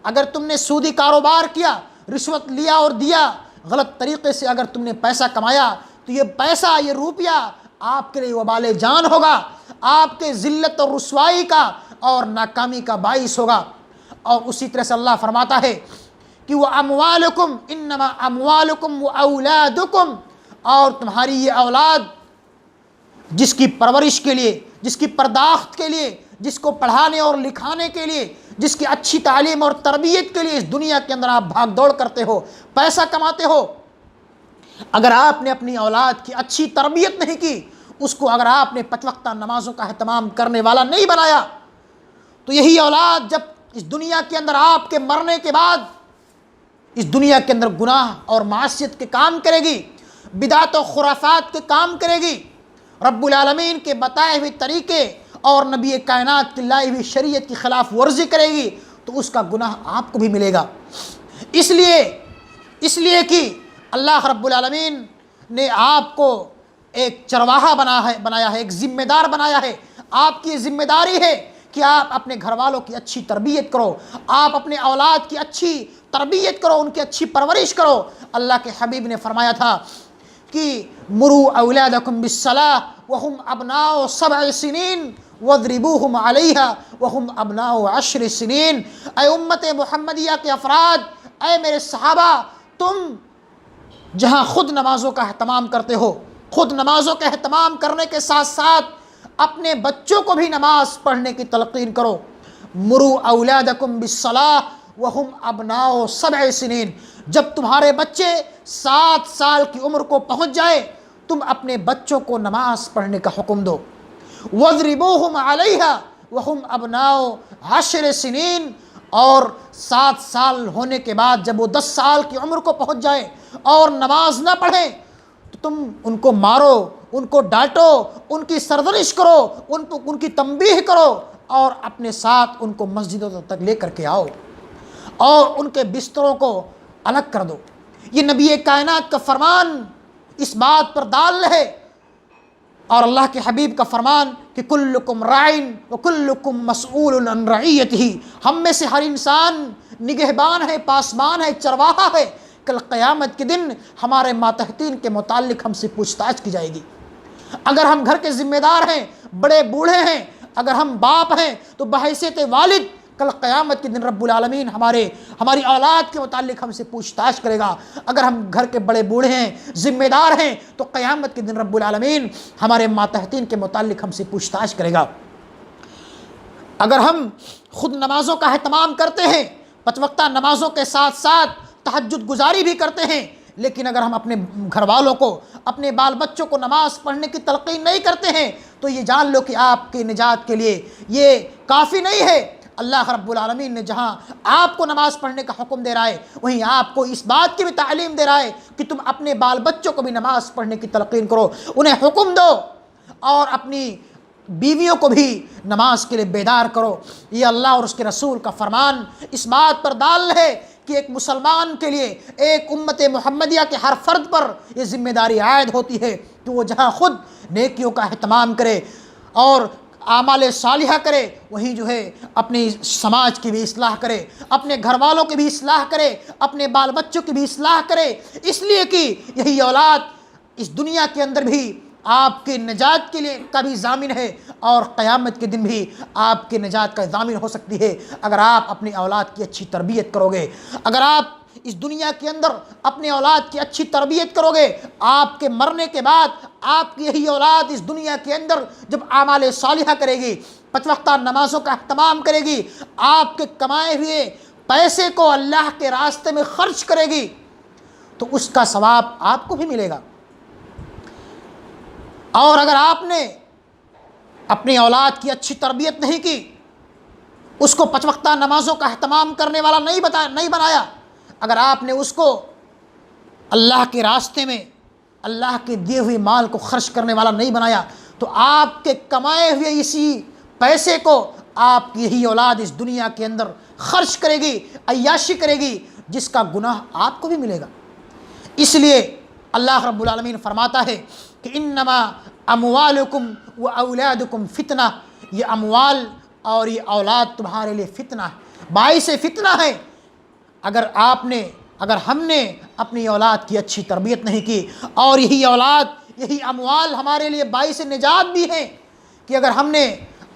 اگر تم نے سودی کاروبار کیا، رشوت لیا اور دیا، غلط طریقے سے اگر تم نے پیسہ کمایا تو یہ پیسہ، یہ روپیہ آپ کے لیے وبال جان ہوگا، آپ کے ذلت اور رسوائی کا اور ناکامی کا باعث ہوگا۔ اور اسی طرح سے اللہ فرماتا ہے کہ وہ اموالکم انما اموالکم و اولادکم، اور تمہاری یہ اولاد جس کی پرورش کے لیے، جس کی پرداخت کے لیے، جس کو پڑھانے اور لکھانے کے لیے، جس کی اچھی تعلیم اور تربیت کے لیے اس دنیا کے اندر آپ بھاگ دوڑ کرتے ہو، پیسہ کماتے ہو، اگر آپ نے اپنی اولاد کی اچھی تربیت نہیں کی، اس کو اگر آپ نے 5 وقتہ نمازوں کا اہتمام کرنے والا نہیں بنایا، تو یہی اولاد جب اس دنیا کے اندر آپ کے مرنے کے بعد اس دنیا کے اندر گناہ اور معصیت کے کام کرے گی، بدعت و خرافات کے کام کرے گی، رب العالمین کے بتائے ہوئے طریقے اور نبی کائنات کی لائی ہوئی شریعت کی خلاف ورزی کرے گی، تو اس کا گناہ آپ کو بھی ملے گا۔ اس لیے کہ اللہ رب العالمین نے آپ کو ایک چرواہا بنایا ہے، ایک ذمہ دار بنایا ہے۔ آپ کی ذمہ داری ہے کہ کہ آپ اپنے گھر والوں کی اچھی تربیت کرو، آپ اپنے اولاد کی اچھی تربیت کرو، ان کی اچھی پرورش کرو۔ اللہ کے حبیب نے فرمایا تھا کہ مروا اولادکم بالصلاۃ وهم ابناء 7 سنین واضربوهم علیہا وهم ابناء 10 سنین۔ اے امت محمدیہ کے افراد، اے میرے صحابہ، تم جہاں خود نمازوں کا اہتمام کرتے ہو، خود نمازوں کا اہتمام کرنے کے ساتھ ساتھ اپنے بچوں کو بھی نماز پڑھنے کی تلقین کرو۔ مروا اولادکم بالصلاۃ وهم ابناء 7 سنین۔ جب تمہارے بچے 7 سال کی عمر کو پہنچ جائے، تم اپنے بچوں کو نماز پڑھنے کا حکم دو۔ وَاضْرِبُوهُمْ عَلَيْهَا وَهُمْ أَبْنَاءُ 10 سنین، اور 7 سال ہونے کے بعد جب وہ 10 سال کی عمر کو پہنچ جائے اور نماز نہ پڑھیں تو تم ان کو مارو، ان کو ڈانٹو، ان کی سرزنش کرو، ان کی تنبیہ کرو، اور اپنے ساتھ ان کو مسجدوں تک لے کر کے آؤ اور ان کے بستروں کو الگ کر دو۔ یہ نبی کائنات کا فرمان اس بات پر دال ہے، اور اللہ کے حبیب کا فرمان کہ کلکم راعٍ وکلکم مسئول عن رعیتہ، ہم میں سے ہر انسان نگہبان ہے، پاسبان ہے، چرواہا ہے۔ کل قیامت کے دن ہمارے ماتحتین کے متعلق ہم سے پوچھ تاچھ کی جائے گی۔ اگر ہم گھر کے ذمہ دار ہیں، بڑے بوڑھے ہیں، اگر ہم باپ ہیں تو بحیثیت والد کل قیامت کے دن رب العالمین ہماری اولاد کے متعلق ہم سے پوچھ تاچھ کرے گا۔ اگر ہم گھر کے بڑے بوڑھے ہیں، ذمہ دار ہیں، تو قیامت کے دن رب العالمین ہمارے ماتحتین کے متعلق ہم سے پوچھ تاچھ کرے گا۔ اگر ہم خود نمازوں کا اہتمام کرتے ہیں، 5 وقتہ نمازوں کے ساتھ ساتھ تہجد گزاری بھی کرتے ہیں، لیکن اگر ہم اپنے گھر والوں کو، اپنے بال بچوں کو نماز پڑھنے کی تلقین نہیں کرتے ہیں، تو یہ جان لو کہ آپ کی نجات کے لیے یہ کافی نہیں ہے۔ اللہ رب العالمین نے جہاں آپ کو نماز پڑھنے کا حکم دے رہا ہے، وہیں آپ کو اس بات کی بھی تعلیم دے رہا ہے کہ تم اپنے بال بچوں کو بھی نماز پڑھنے کی تلقین کرو، انہیں حکم دو، اور اپنی بیویوں کو بھی نماز کے لیے بیدار کرو۔ یہ اللہ اور اس کے رسول کا فرمان اس بات پر دال ہے کہ ایک مسلمان کے لیے، ایک امت محمدیہ کے ہر فرد پر یہ ذمہ داری عائد ہوتی ہے کہ وہ جہاں خود نیکیوں کا اہتمام کرے اور اعمال صالحہ کرے، وہیں جو ہے اپنی سماج کی بھی اصلاح کرے، اپنے گھر والوں کی بھی اصلاح کرے، اپنے بال بچوں کی بھی اصلاح کرے، اس لیے کہ یہی اولاد اس دنیا کے اندر بھی آپ کی نجات کے لیے کا بھی ضامن ہے، اور قیامت کے دن بھی آپ کی نجات کا ضامن ہو سکتی ہے اگر آپ اپنی اولاد کی اچھی تربیت کرو گے۔ اگر آپ اس دنیا کے اندر اپنے اولاد کی اچھی تربیت کرو گے، آپ کے مرنے کے بعد آپ کی یہی اولاد اس دنیا کے اندر جب اعمال صالحہ کرے گی، 5 وقتہ نمازوں کا اہتمام کرے گی، آپ کے کمائے ہوئے پیسے کو اللہ کے راستے میں خرچ کرے گی، تو اس کا ثواب آپ کو بھی ملے گا۔ اور اگر آپ نے اپنی اولاد کی اچھی تربیت نہیں کی، اس کو 5 وقتہ نمازوں کا اہتمام کرنے والا نہیں بنایا، اگر آپ نے اس کو اللہ کے راستے میں اللہ کے دیے ہوئے مال کو خرچ کرنے والا نہیں بنایا، تو آپ کے کمائے ہوئے اسی پیسے کو آپ کی یہی اولاد اس دنیا کے اندر خرچ کرے گی، عیاشی کرے گی، جس کا گناہ آپ کو بھی ملے گا۔ اس لیے اللہ رب العالمین فرماتا ہے کہ انما اموالکم و اولادکم فتنہ، یہ اموال اور یہ اولاد تمہارے لیے فتنہ ہے، باعث فتنہ ہے۔ اگر ہم نے اپنی اولاد کی اچھی تربیت نہیں کی، اور یہی اولاد، یہی اموال ہمارے لیے باعث نجات بھی ہیں کہ اگر ہم نے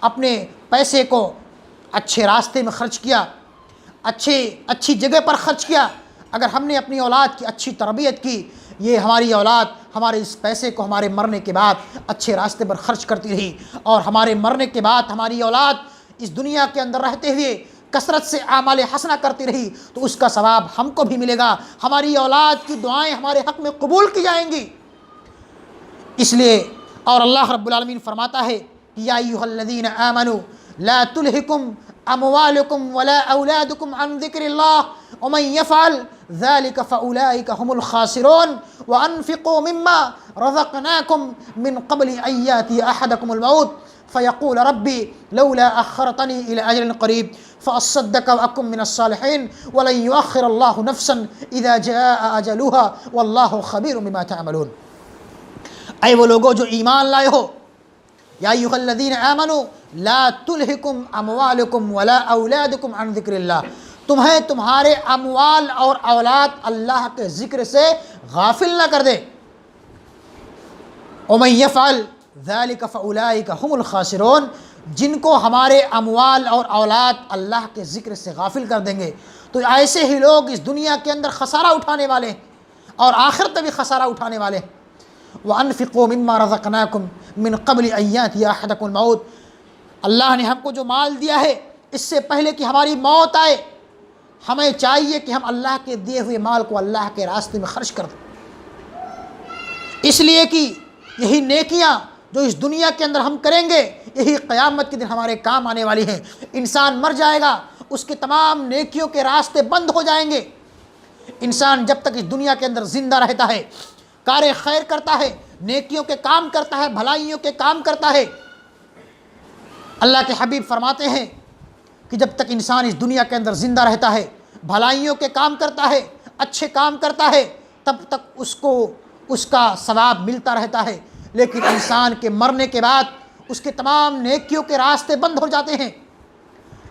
اپنے پیسے کو اچھے راستے میں خرچ کیا، اچھی جگہ پر خرچ کیا، اگر ہم نے اپنی اولاد کی اچھی تربیت کی، یہ ہماری اولاد ہمارے اس پیسے کو ہمارے مرنے کے بعد اچھے راستے پر خرچ کرتی رہی، اور ہمارے مرنے کے بعد ہماری اولاد اس دنیا کے اندر رہتے ہوئے کثرت سے اعمال حسنہ کرتی رہی، تو اس کا ثواب ہم کو بھی ملے گا، ہماری اولاد کی دعائیں ہمارے حق میں قبول کی جائیں گی۔ اس لیے اور اللہ رب العالمین فرماتا ہے کہ یا ایھا الذین آمنوا لا تلہکم اموالکم ولا اولادکم عن ذکر اللہ ومن یفعل ذلک فاولئک هم الخاسرون وانفقوا مما رزقناکم من قبل ان یاتی احدکم الموت فیقول ربی لولا اخرتنی الی اجل قریب فاصدق واکن من الصالحین ولن یؤخر اللہ نفسا اذا جاء اجلها واللہ خبیر بما تعملون۔ اے وہ لوگوں جو ایمان لائے ہو، یا ایھا الذین آمنوا لا تلہکم اموالکم ولا اولادکم عن ذکر اللہ، تمہیں تمہارے اموال اور اولاد اللہ کے ذکر سے غافل نہ کر دے۔ ومن یفعل ذلک فاولئک هم الخاسرون، جن کو ہمارے اموال اور اولاد اللہ کے ذکر سے غافل کر دیں گے تو ایسے ہی لوگ اس دنیا کے اندر خسارہ اٹھانے والے ہیں اور آخرت میں بھی خسارہ اٹھانے والے ہیں۔ وَأَنفِقُوا مِمَّا رَزَقْنَاكُم مِّن قَبْلِ أَن يَأْتِيَ أَحَدَكُمُ الْمَوْتُ، اللہ نے ہم کو جو مال دیا ہے اس سے پہلے کہ ہماری موت آئے، ہمیں چاہیے کہ ہم اللہ کے دیے ہوئے مال کو اللہ کے راستے میں خرچ کر دیں، اس لیے کہ یہی نیکیاں جو اس دنیا کے اندر ہم کریں گے یہی قیامت کے دن ہمارے کام آنے والی ہیں۔ انسان مر جائے گا، اس کے تمام نیکیوں کے راستے بند ہو جائیں گے۔ انسان جب تک اس دنیا کے اندر زندہ رہتا ہے، کار خیر کرتا ہے، نیکیوں کے کام کرتا ہے، بھلائیوں کے کام کرتا ہے، اللہ کے حبیب فرماتے ہیں کہ جب تک انسان اس دنیا کے اندر زندہ رہتا ہے، بھلائیوں کے کام کرتا ہے، اچھے کام کرتا ہے، تب تک اس کو اس کا ثواب ملتا رہتا ہے، لیکن انسان کے مرنے کے بعد اس کے تمام نیکیوں کے راستے بند ہو جاتے ہیں۔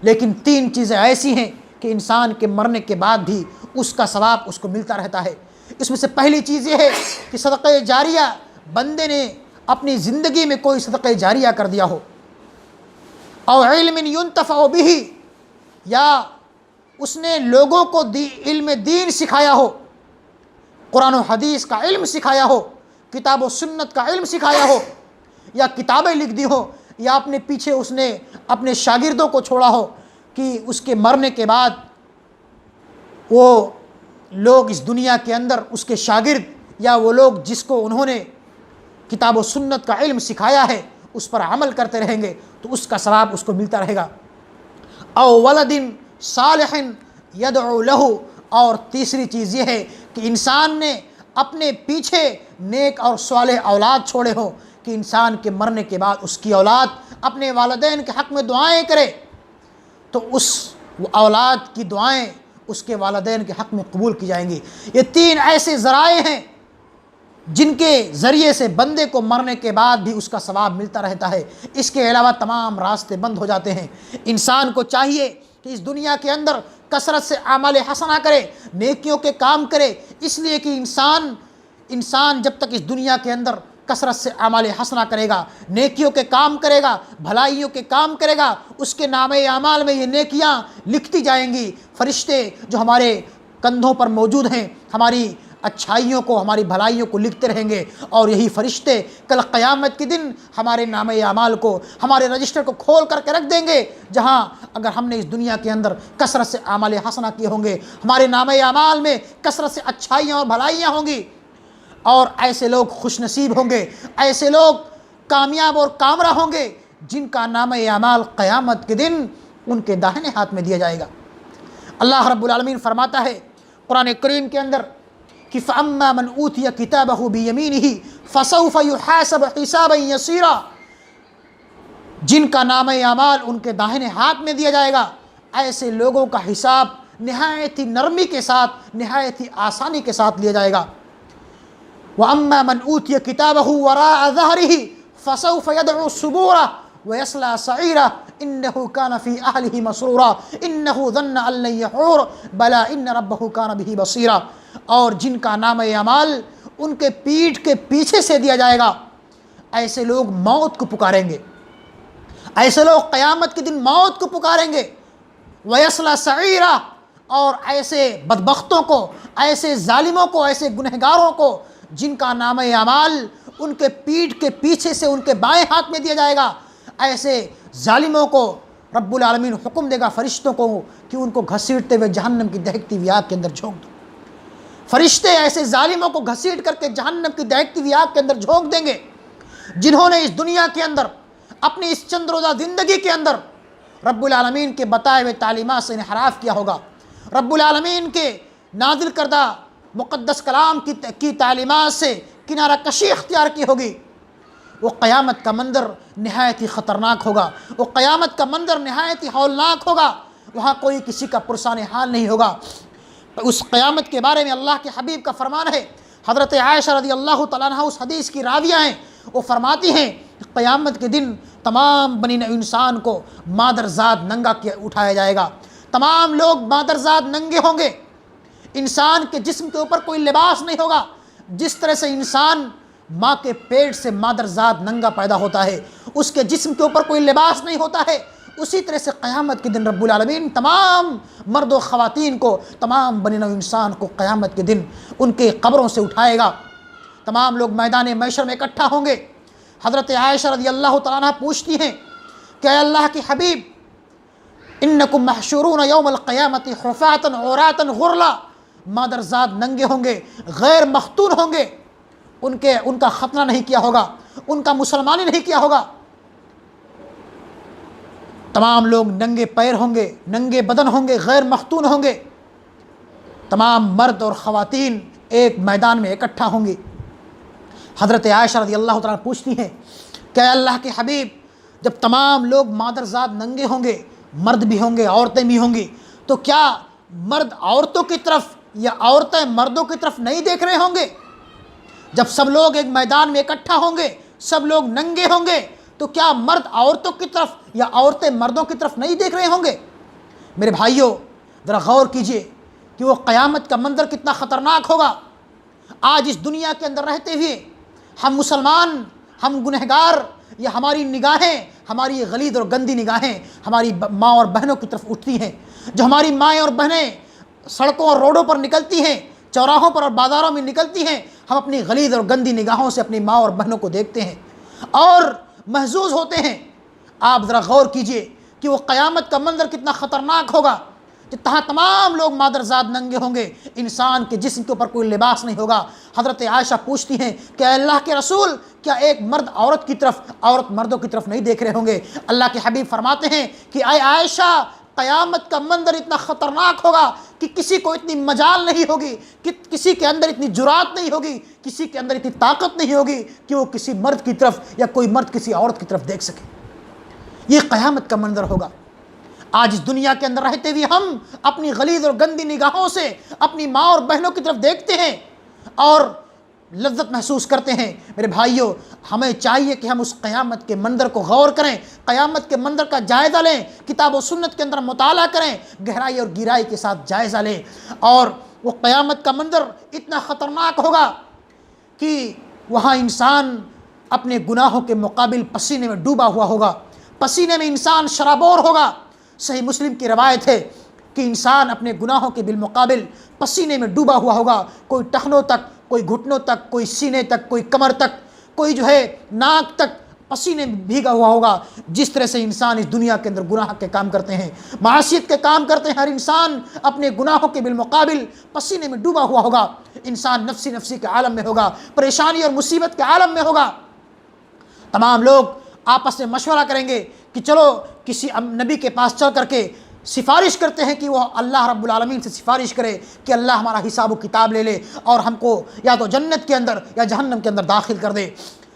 لیکن تین چیزیں ایسی ہیں کہ انسان کے مرنے کے بعد بھی اس کا ثواب اس کو ملتا رہتا ہے۔ اس میں سے پہلی چیز یہ ہے کہ صدقہ جاریہ، بندے نے اپنی زندگی میں کوئی صدقہ جاریہ کر دیا ہو، اور علم ينتفع بہ، یا اس نے لوگوں کو علم دین سکھایا ہو، قرآن و حدیث کا علم سکھایا ہو، کتاب و سنت کا علم سکھایا ہو، یا کتابیں لکھ دی ہو، یا اپنے پیچھے اس نے اپنے شاگردوں کو چھوڑا ہو کہ اس کے مرنے کے بعد وہ لوگ اس دنیا کے اندر اس کے شاگرد یا وہ لوگ جس کو انہوں نے کتاب و سنت کا علم سکھایا ہے اس پر عمل کرتے رہیں گے تو اس کا ثواب اس کو ملتا رہے گا۔ او ولد صالح یدعو لہ، اور تیسری چیز یہ ہے کہ انسان نے اپنے پیچھے نیک اور صالح اولاد چھوڑے ہوں کہ انسان کے مرنے کے بعد اس کی اولاد اپنے والدین کے حق میں دعائیں کرے تو اس اولاد کی دعائیں اس کے والدین کے حق میں قبول کی جائیں گی۔ یہ تین ایسے ذرائع ہیں جن کے ذریعے سے بندے کو مرنے کے بعد بھی اس کا ثواب ملتا رہتا ہے، اس کے علاوہ تمام راستے بند ہو جاتے ہیں۔ انسان کو چاہیے کہ اس دنیا کے اندر کثرت سے اعمال حسنہ کرے، نیکیوں کے کام کرے، اس لیے کہ انسان جب تک اس دنیا کے اندر کثرت سے اعمال حسنہ کرے گا، نیکیوں کے کام کرے گا، بھلائیوں کے کام کرے گا، اس کے نامہ اعمال میں یہ نیکیاں لکھتی جائیں گی۔ فرشتے جو ہمارے کندھوں پر موجود ہیں ہماری اچھائیوں کو، ہماری بھلائیوں کو لکھتے رہیں گے، اور یہی فرشتے کل قیامت کے دن ہمارے نامہ اعمال کو، ہمارے رجسٹر کو کھول کر کے رکھ دیں گے، جہاں اگر ہم نے اس دنیا کے اندر کثرت سے اعمال حسنہ کیے ہوں گے ہمارے نامہ اعمال میں کثرت سے اچھائیاں اور بھلائیاں ہوں گی، اور ایسے لوگ خوش نصیب ہوں گے، ایسے لوگ کامیاب اور کامرہ ہوں گے جن کا نامہ اعمال قیامت کے دن ان کے داہنے ہاتھ میں دیا جائے گا۔ اللہ رب العالمین فرماتا ہے قرآن کریم کے اندر کہ فَأَمَّا مَنْ أُوتِيَ كِتَابَهُ بِيَمِينِهِ فَسَوْفَ يُحَاسَبُ حِسَابًا يَسِيرًا، جن کا نامہ اعمال ان کے داہنے ہاتھ میں دیا جائے گا، ایسے لوگوں کا حساب نہایت ہی نرمی کے ساتھ، نہایت ہی آسانی کے ساتھ لیا جائے گا۔ وَأَمَّا مَنْ أُوتِيَ كِتَابَهُ وَرَاءَ ظَهْرِهِ فَسَوْفَ يَدْعُو ثُبُورًا وَيَصْلَىٰ سَعِيرًا إِنَّهُ كَانَ فِي أَهْلِهِ مَسْرُورًا إِنَّهُ ظَنَّ أَن لَّن يَحُورَ بَلَىٰ إِنَّ رَبَّهُ كَانَ بِهِ بَصِيرًا، اور جن کا نامہ اعمال ان کے پیٹھ کے پیچھے سے دیا جائے گا، ایسے لوگ موت کو پکاریں گے، ایسے لوگ قیامت کے دن موت کو پکاریں گے۔ وَيَصْلَىٰ سَعِيرًا، اور ایسے بدبختوں کو، ایسے ظالموں کو، ایسے گنہگاروں کو جن کا نامہ اعمال ان کے پیٹھ کے پیچھے سے ان کے بائیں ہاتھ میں دیا جائے گا، ایسے ظالموں کو رب العالمین حکم دے گا فرشتوں کو کہ ان کو گھسیٹتے ہوئے جہنم کی دہکتی ہوئی آگ کے اندر جھونک دو۔ فرشتے ایسے ظالموں کو گھسیٹ کر کے جہنم کی دہکتی ہوئی آگ کے اندر جھونک دیں گے جنہوں نے اس دنیا کے اندر اپنی اس چند روزہ زندگی کے اندر رب العالمین کے بتائے ہوئے تعلیمات سے انحراف کیا ہوگا، رب العالمین کے نازل کردہ مقدس کلام کی تعلیمات سے کنارہ کشی اختیار کی ہوگی۔ وہ قیامت کا منظر نہایت ہی خطرناک ہوگا، وہ قیامت کا منظر نہایت ہی ہولناک ہوگا، وہاں کوئی کسی کا پرسان حال نہیں ہوگا۔ اس قیامت کے بارے میں اللہ کے حبیب کا فرمان ہے، حضرت عائشہ رضی اللہ تعالیٰ عنہ اس حدیث کی راویہ ہیں، وہ فرماتی ہیں کہ قیامت کے دن تمام بنی نوع انسان کو مادرزاد ننگا کیا اٹھایا جائے گا، تمام لوگ مادرزاد ننگے ہوں گے، انسان کے جسم کے اوپر کوئی لباس نہیں ہوگا۔ جس طرح سے انسان ماں کے پیٹ سے مادرزاد ننگا پیدا ہوتا ہے، اس کے جسم کے اوپر کوئی لباس نہیں ہوتا ہے، اسی طرح سے قیامت کے دن رب العالمین تمام مرد و خواتین کو، تمام بنی نوع انسان کو قیامت کے دن ان کے قبروں سے اٹھائے گا۔ تمام لوگ میدان محشر میں اکٹھا ہوں گے۔ حضرت عائشہ رضی اللہ تعالیٰ عنہ پوچھتی ہیں کہ اے اللہ کی حبیب، انکم محشورون یوم القیامت حفاۃ عراۃ غرلا، مادرزاد ننگے ہوں گے، غیر مختون ہوں گے، ان کا ختنہ نہیں کیا ہوگا، ان کا مسلمانی نہیں کیا ہوگا، تمام لوگ ننگے پیر ہوں گے، ننگے بدن ہوں گے، غیر مختون ہوں گے، تمام مرد اور خواتین ایک میدان میں اکٹھا ہوں گی۔ حضرت عائشہ رضی اللہ تعالیٰ پوچھتی ہیں کہ اے اللہ کے حبیب، جب تمام لوگ مادرزاد ننگے ہوں گے، مرد بھی ہوں گے، عورتیں بھی ہوں گی، تو کیا مرد عورتوں کی طرف یا عورتیں مردوں کی طرف نہیں دیکھ رہے ہوں گے؟ جب سب لوگ ایک میدان میں اکٹھا ہوں گے، سب لوگ ننگے ہوں گے، تو کیا مرد عورتوں کی طرف یا عورتیں مردوں کی طرف نہیں دیکھ رہے ہوں گے؟ میرے بھائیوں، ذرا غور کیجئے کہ وہ قیامت کا منظر کتنا خطرناک ہوگا۔ آج اس دنیا کے اندر رہتے ہوئے ہم مسلمان، ہم گنہگار، یا ہماری نگاہیں، ہماری غلیظ اور گندی نگاہیں ہماری ماں اور بہنوں کی طرف اٹھتی ہیں۔ جو ہماری مائیں اور بہنیں سڑکوں اور روڈوں پر نکلتی ہیں، چوراہوں پر اور بازاروں میں نکلتی ہیں، ہم اپنی غلیظ اور گندی نگاہوں سے اپنی ماں اور بہنوں کو دیکھتے ہیں اور محظوظ ہوتے ہیں۔ آپ ذرا غور کیجئے کہ وہ قیامت کا منظر کتنا خطرناک ہوگا، جہاں تمام لوگ مادرزاد ننگے ہوں گے، انسان کے جسم کے اوپر کوئی لباس نہیں ہوگا۔ حضرت عائشہ پوچھتی ہیں کہ اے اللہ کے رسول، کیا ایک مرد عورت کی طرف، عورت مردوں کی طرف نہیں دیکھ رہے ہوں گے؟ اللہ کے حبیب فرماتے ہیں کہ اے عائشہ، قیامت کا منظر اتنا خطرناک ہوگا کہ کسی کو اتنی مجال نہیں ہوگی، کہ کسی کے اندر اتنی جرات نہیں ہوگی، کسی کے اندر اتنی طاقت نہیں ہوگی کہ وہ کسی مرد کی طرف یا کوئی مرد کسی عورت کی طرف دیکھ سکے۔ یہ قیامت کا منظر ہوگا۔ آج اس دنیا کے اندر رہتے ہوئے ہم اپنی غلیظ اور گندی نگاہوں سے اپنی ماں اور بہنوں کی طرف دیکھتے ہیں اور لذت محسوس کرتے ہیں۔ میرے بھائیوں، ہمیں چاہیے کہ ہم اس قیامت کے منظر کو غور کریں، قیامت کے منظر کا جائزہ لیں، کتاب و سنت کے اندر مطالعہ کریں، گہرائی اور گہرائی کے ساتھ جائزہ لیں۔ اور وہ قیامت کا منظر اتنا خطرناک ہوگا کہ وہاں انسان اپنے گناہوں کے مقابل پسینے میں ڈوبا ہوا ہوگا، پسینے میں انسان شرابور ہوگا۔ صحیح مسلم کی روایت ہے کہ انسان اپنے گناہوں کے بالمقابل پسینے میں ڈوبا ہوا ہوگا، کوئی ٹخنوں تک، کوئی گھٹنوں تک، کوئی سینے تک، کوئی کمر تک، کوئی ناک تک پسینے میں بھیگا ہوا ہوگا۔ جس طرح سے انسان اس دنیا کے اندر گناہ کے کام کرتے ہیں، معصیت کے کام کرتے ہیں، ہر انسان اپنے گناہوں کے بالمقابل پسینے میں ڈوبا ہوا ہوگا۔ انسان نفسی کے عالم میں ہوگا، پریشانی اور مصیبت کے عالم میں ہوگا۔ تمام لوگ آپس میں مشورہ کریں گے کہ چلو کسی نبی کے پاس چل کر کے سفارش کرتے ہیں کہ وہ اللہ رب العالمین سے سفارش کرے کہ اللہ ہمارا حساب و کتاب لے لے اور ہم کو یا تو جنت کے اندر یا جہنم کے اندر داخل کر دے۔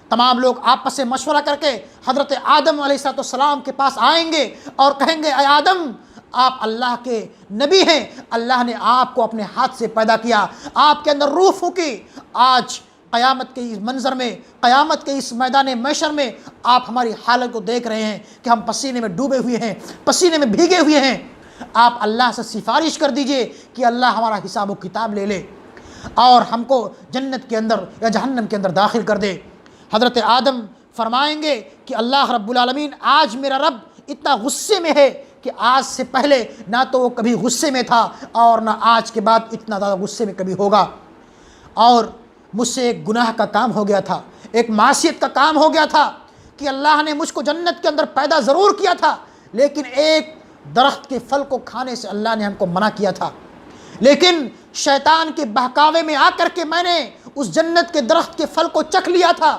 تمام لوگ آپس سے مشورہ کر کے حضرت آدم علیہ السلام کے پاس آئیں گے اور کہیں گے اے آدم، آپ اللہ کے نبی ہیں، اللہ نے آپ کو اپنے ہاتھ سے پیدا کیا، آپ کے اندر روح پھونکی، آج قیامت کے اس منظر میں، قیامت کے اس میدان محشر میں آپ ہماری حالت کو دیکھ رہے ہیں کہ ہم پسینے میں ڈوبے ہوئے ہیں، پسینے میں بھیگے ہوئے ہیں، آپ اللہ سے سفارش کر دیجئے کہ اللہ ہمارا حساب و کتاب لے لے اور ہم کو جنت کے اندر یا جہنم کے اندر داخل کر دے۔ حضرت آدم فرمائیں گے کہ اللہ رب العالمین، آج میرا رب اتنا غصے میں ہے کہ آج سے پہلے نہ تو وہ کبھی غصے میں تھا اور نہ آج کے بعد اتنا زیادہ غصے میں کبھی ہوگا، اور مجھ سے ایک گناہ کا کام ہو گیا تھا، ایک معصیت کا کام ہو گیا تھا کہ اللہ نے مجھ کو جنت کے اندر پیدا ضرور کیا تھا، لیکن ایک درخت کے پھل کو کھانے سے اللہ نے ہم کو منع کیا تھا، لیکن شیطان کے بہکاوے میں آ کر کے میں نے اس جنت کے درخت کے پھل کو چکھ لیا تھا،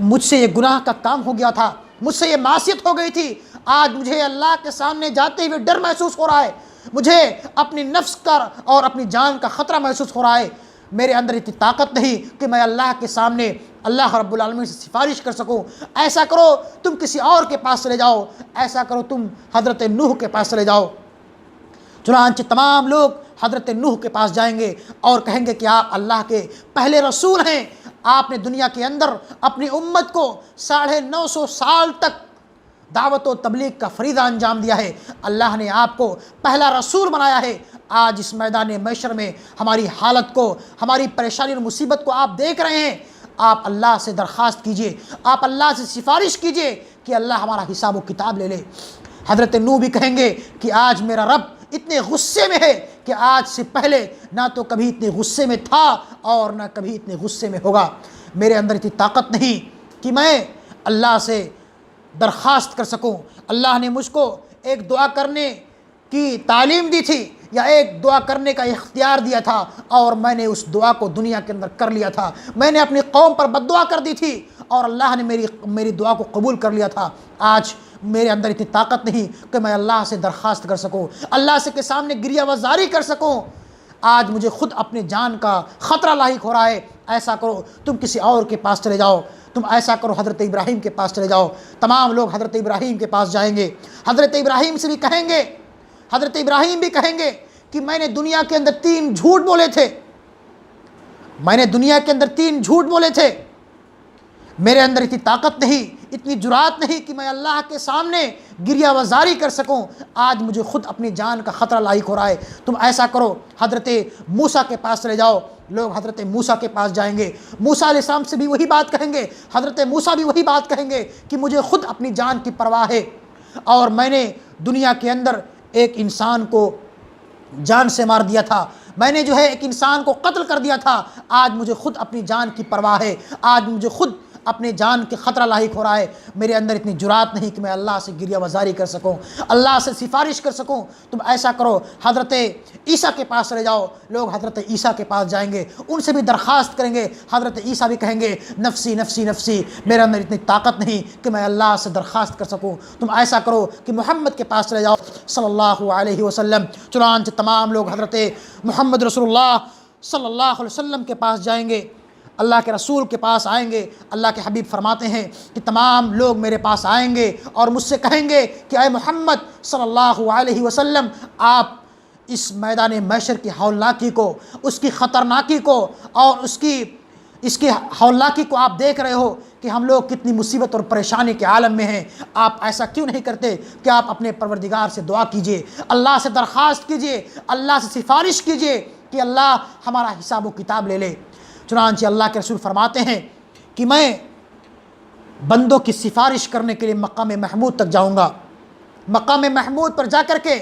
مجھ سے یہ گناہ کا کام ہو گیا تھا، مجھ سے یہ معصیت ہو گئی تھی۔ آج مجھے اللہ کے سامنے جاتے ہوئے ڈر محسوس ہو رہا ہے، مجھے اپنی نفس کا اور اپنی جان کا خطرہ محسوس ہو رہا ہے، میرے اندر اتنی طاقت نہیں کہ میں اللہ کے سامنے اللہ رب العالمین سے سفارش کر سکوں۔ ایسا کرو تم کسی اور کے پاس چلے جاؤ، ایسا کرو تم حضرت نوح کے پاس چلے جاؤ۔ چنانچہ تمام لوگ حضرت نوح کے پاس جائیں گے اور کہیں گے کہ آپ اللہ کے پہلے رسول ہیں، آپ نے دنیا کے اندر اپنی امت کو 950 سال تک دعوت و تبلیغ کا فریضہ انجام دیا ہے۔ اللہ نے آپ کو پہلا رسول بنایا ہے۔ آج اس میدان محشر میں ہماری حالت کو، ہماری پریشانی اور مصیبت کو آپ دیکھ رہے ہیں۔ آپ اللہ سے درخواست کیجئے، آپ اللہ سے سفارش کیجئے کہ اللہ ہمارا حساب و کتاب لے لے۔ حضرت نوح بھی کہیں گے کہ آج میرا رب اتنے غصے میں ہے کہ آج سے پہلے نہ تو کبھی اتنے غصے میں تھا اور نہ کبھی اتنے غصے میں ہوگا۔ میرے اندر اتنی طاقت نہیں کہ میں اللہ سے درخواست کر سکوں۔ اللہ نے مجھ کو ایک دعا کرنے کی تعلیم دی تھی یا ایک دعا کرنے کا اختیار دیا تھا اور میں نے اس دعا کو دنیا کے اندر کر لیا تھا۔ میں نے اپنی قوم پر بد دعا کر دی تھی اور اللہ نے میری دعا کو قبول کر لیا تھا۔ آج میرے اندر اتنی طاقت نہیں کہ میں اللہ سے درخواست کر سکوں، اللہ سے کے سامنے گریہ وزاری کر سکوں۔ آج مجھے خود اپنے جان کا خطرہ لاحق ہو رہا ہے۔ ایسا کرو تم کسی اور کے پاس چلے جاؤ، تم ایسا کرو حضرت ابراہیم کے پاس چلے جاؤ۔ تمام لوگ حضرت ابراہیم کے پاس جائیں گے، حضرت ابراہیم سے بھی کہیں گے، حضرت ابراہیم بھی کہیں گے کہ میں نے دنیا کے اندر 3 جھوٹ بولے تھے، میں نے دنیا کے اندر 3 جھوٹ بولے تھے، میرے اندر اتنی طاقت نہیں، اتنی جرات نہیں کہ میں اللہ کے سامنے گریہ وزاری کر سکوں۔ آج مجھے خود اپنی جان کا خطرہ لاحق ہو رہا ہے۔ تم ایسا کرو حضرت موسیٰ کے پاس چلے جاؤ۔ لوگ حضرت موسیٰ کے پاس جائیں گے، موسیٰ علیہ السلام سے بھی وہی بات کہیں گے، حضرت موسیٰ بھی وہی بات کہیں گے کہ مجھے خود اپنی جان کی پرواہ ہے اور میں نے دنیا کے اندر ایک انسان کو جان سے مار دیا تھا، میں نے جو ہے ایک انسان کو قتل کر دیا تھا۔ آج مجھے خود اپنی جان کی پرواہ ہے، آج مجھے خود اپنے جان کے خطرہ لاحق ہو رہا ہے۔ میرے اندر اتنی جرات نہیں کہ میں اللہ سے گریہ وزاری کر سکوں، اللہ سے سفارش کر سکوں۔ تم ایسا کرو حضرت عیسیٰ کے پاس چلے جاؤ۔ لوگ حضرت عیسیٰ کے پاس جائیں گے، ان سے بھی درخواست کریں گے۔ حضرت عیسیٰ بھی کہیں گے نفسی نفسی نفسی، میرے اندر اتنی طاقت نہیں کہ میں اللہ سے درخواست کر سکوں۔ تم ایسا کرو کہ محمد کے پاس چلے جاؤ صلی اللہ علیہ وسلم۔ چنانچہ تمام لوگ حضرت محمد رسول اللہ صلی اللہ علیہ وسلم کے پاس جائیں گے، اللہ کے رسول کے پاس آئیں گے۔ اللہ کے حبیب فرماتے ہیں کہ تمام لوگ میرے پاس آئیں گے اور مجھ سے کہیں گے کہ اے محمد صلی اللہ علیہ وسلم، آپ اس میدان محشر کی ہولناکی کو، اس کی خطرناکی کو اور اس کی ہولناکی کو آپ دیکھ رہے ہو کہ ہم لوگ کتنی مصیبت اور پریشانی کے عالم میں ہیں۔ آپ ایسا کیوں نہیں کرتے کہ آپ اپنے پروردگار سے دعا کیجئے، اللہ سے درخواست کیجئے، اللہ سے سفارش کیجئے کہ اللہ ہمارا حساب و کتاب لے لے۔ چنانچہ اللہ کے رسول فرماتے ہیں کہ میں بندوں کی سفارش کرنے کے لیے مقام محمود تک جاؤں گا۔ مقام محمود پر جا کر کے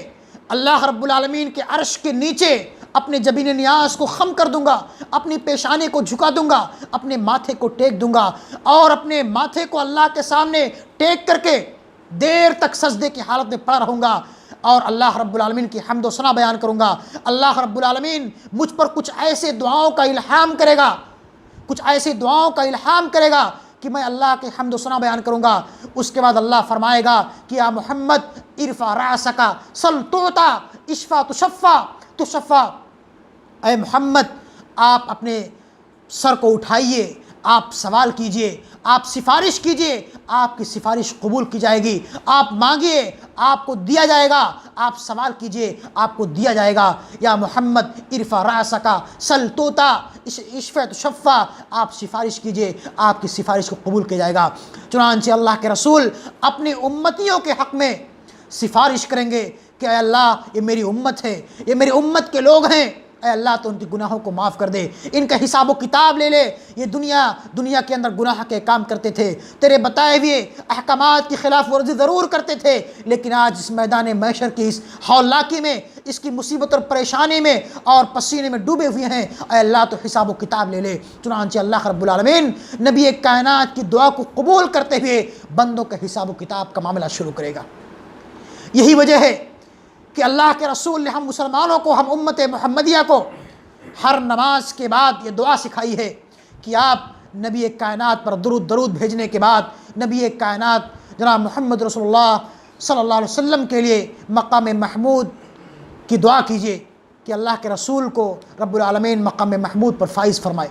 اللہ رب العالمین کے عرش کے نیچے اپنے جبین نیاز کو خم کر دوں گا، اپنی پیشانی کو جھکا دوں گا، اپنے ماتھے کو ٹیک دوں گا اور اپنے ماتھے کو اللہ کے سامنے ٹیک کر کے دیر تک سجدے کی حالت میں پڑا رہوں گا اور اللہ رب العالمین کی حمد و ثنا بیان کروں گا۔ اللہ رب العالمین مجھ پر کچھ ایسے دعاؤں کا الہام کرے گا، کچھ ایسی دعاؤں کا الہام کرے گا کہ میں اللہ کے حمد و ثنا بیان کروں گا۔ اس کے بعد اللہ فرمائے گا کہ یا محمد ارفع رأسک سل تعطی اشفع تشفع، اے محمد آپ اپنے سر کو اٹھائیے، آپ سوال کیجئے، آپ سفارش کیجئے، آپ کی سفارش قبول کی جائے گی، آپ مانگیے آپ کو دیا جائے گا، آپ سوال کیجئے آپ کو دیا جائے گا۔ یا محمد ارفع رأسک سل تعطی اشفع تشفع، آپ سفارش کیجئے آپ کی سفارش کو قبول کیا جائے گا۔ چنانچہ اللہ کے رسول اپنی امتیوں کے حق میں سفارش کریں گے کہ اے اللہ یہ میری امت ہے، یہ میری امت کے لوگ ہیں، اے اللہ تو ان کے گناہوں کو معاف کر دے، ان کا حساب و کتاب لے لے۔ یہ دنیا کے اندر گناہ کے کام کرتے تھے، تیرے بتائے ہوئے احکامات کی خلاف ورزی ضرور کرتے تھے، لیکن آج اس میدان محشر کی اس ہولناکی میں، اس کی مصیبت اور پریشانی میں اور پسینے میں ڈوبے ہوئے ہیں، اے اللہ تو حساب و کتاب لے لے۔ چنانچہ اللہ رب العالمین نبی کائنات کی دعا کو قبول کرتے ہوئے بندوں کا حساب و کتاب کا معاملہ شروع کرے گا۔ یہی وجہ ہے کہ اللہ کے رسول نے ہم مسلمانوں کو، ہم امت محمدیہ کو ہر نماز کے بعد یہ دعا سکھائی ہے کہ آپ نبی کائنات پر درود بھیجنے کے بعد نبی کائنات جناب محمد رسول اللہ صلی اللہ علیہ وسلم کے لیے مقام محمود کی دعا کیجیے کہ اللہ کے رسول کو رب العالمین مقام محمود پر فائز فرمائے۔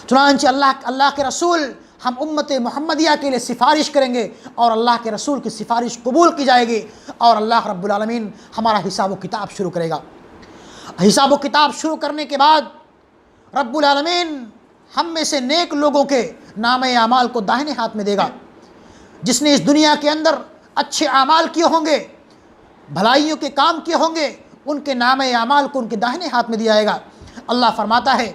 چنانچہ اللہ کے رسول ہم امت محمدیہ کے لیے سفارش کریں گے اور اللہ کے رسول کی سفارش قبول کی جائے گی اور اللہ رب العالمین ہمارا حساب و کتاب شروع کرے گا۔ حساب و کتاب شروع کرنے کے بعد رب العالمین ہم میں سے نیک لوگوں کے نام اعمال کو داہنے ہاتھ میں دے گا۔ جس نے اس دنیا کے اندر اچھے اعمال کیے ہوں گے، بھلائیوں کے کام کیے ہوں گے، ان کے نام اعمال کو ان کے داہنے ہاتھ میں دیا جائے گا۔ اللہ فرماتا ہے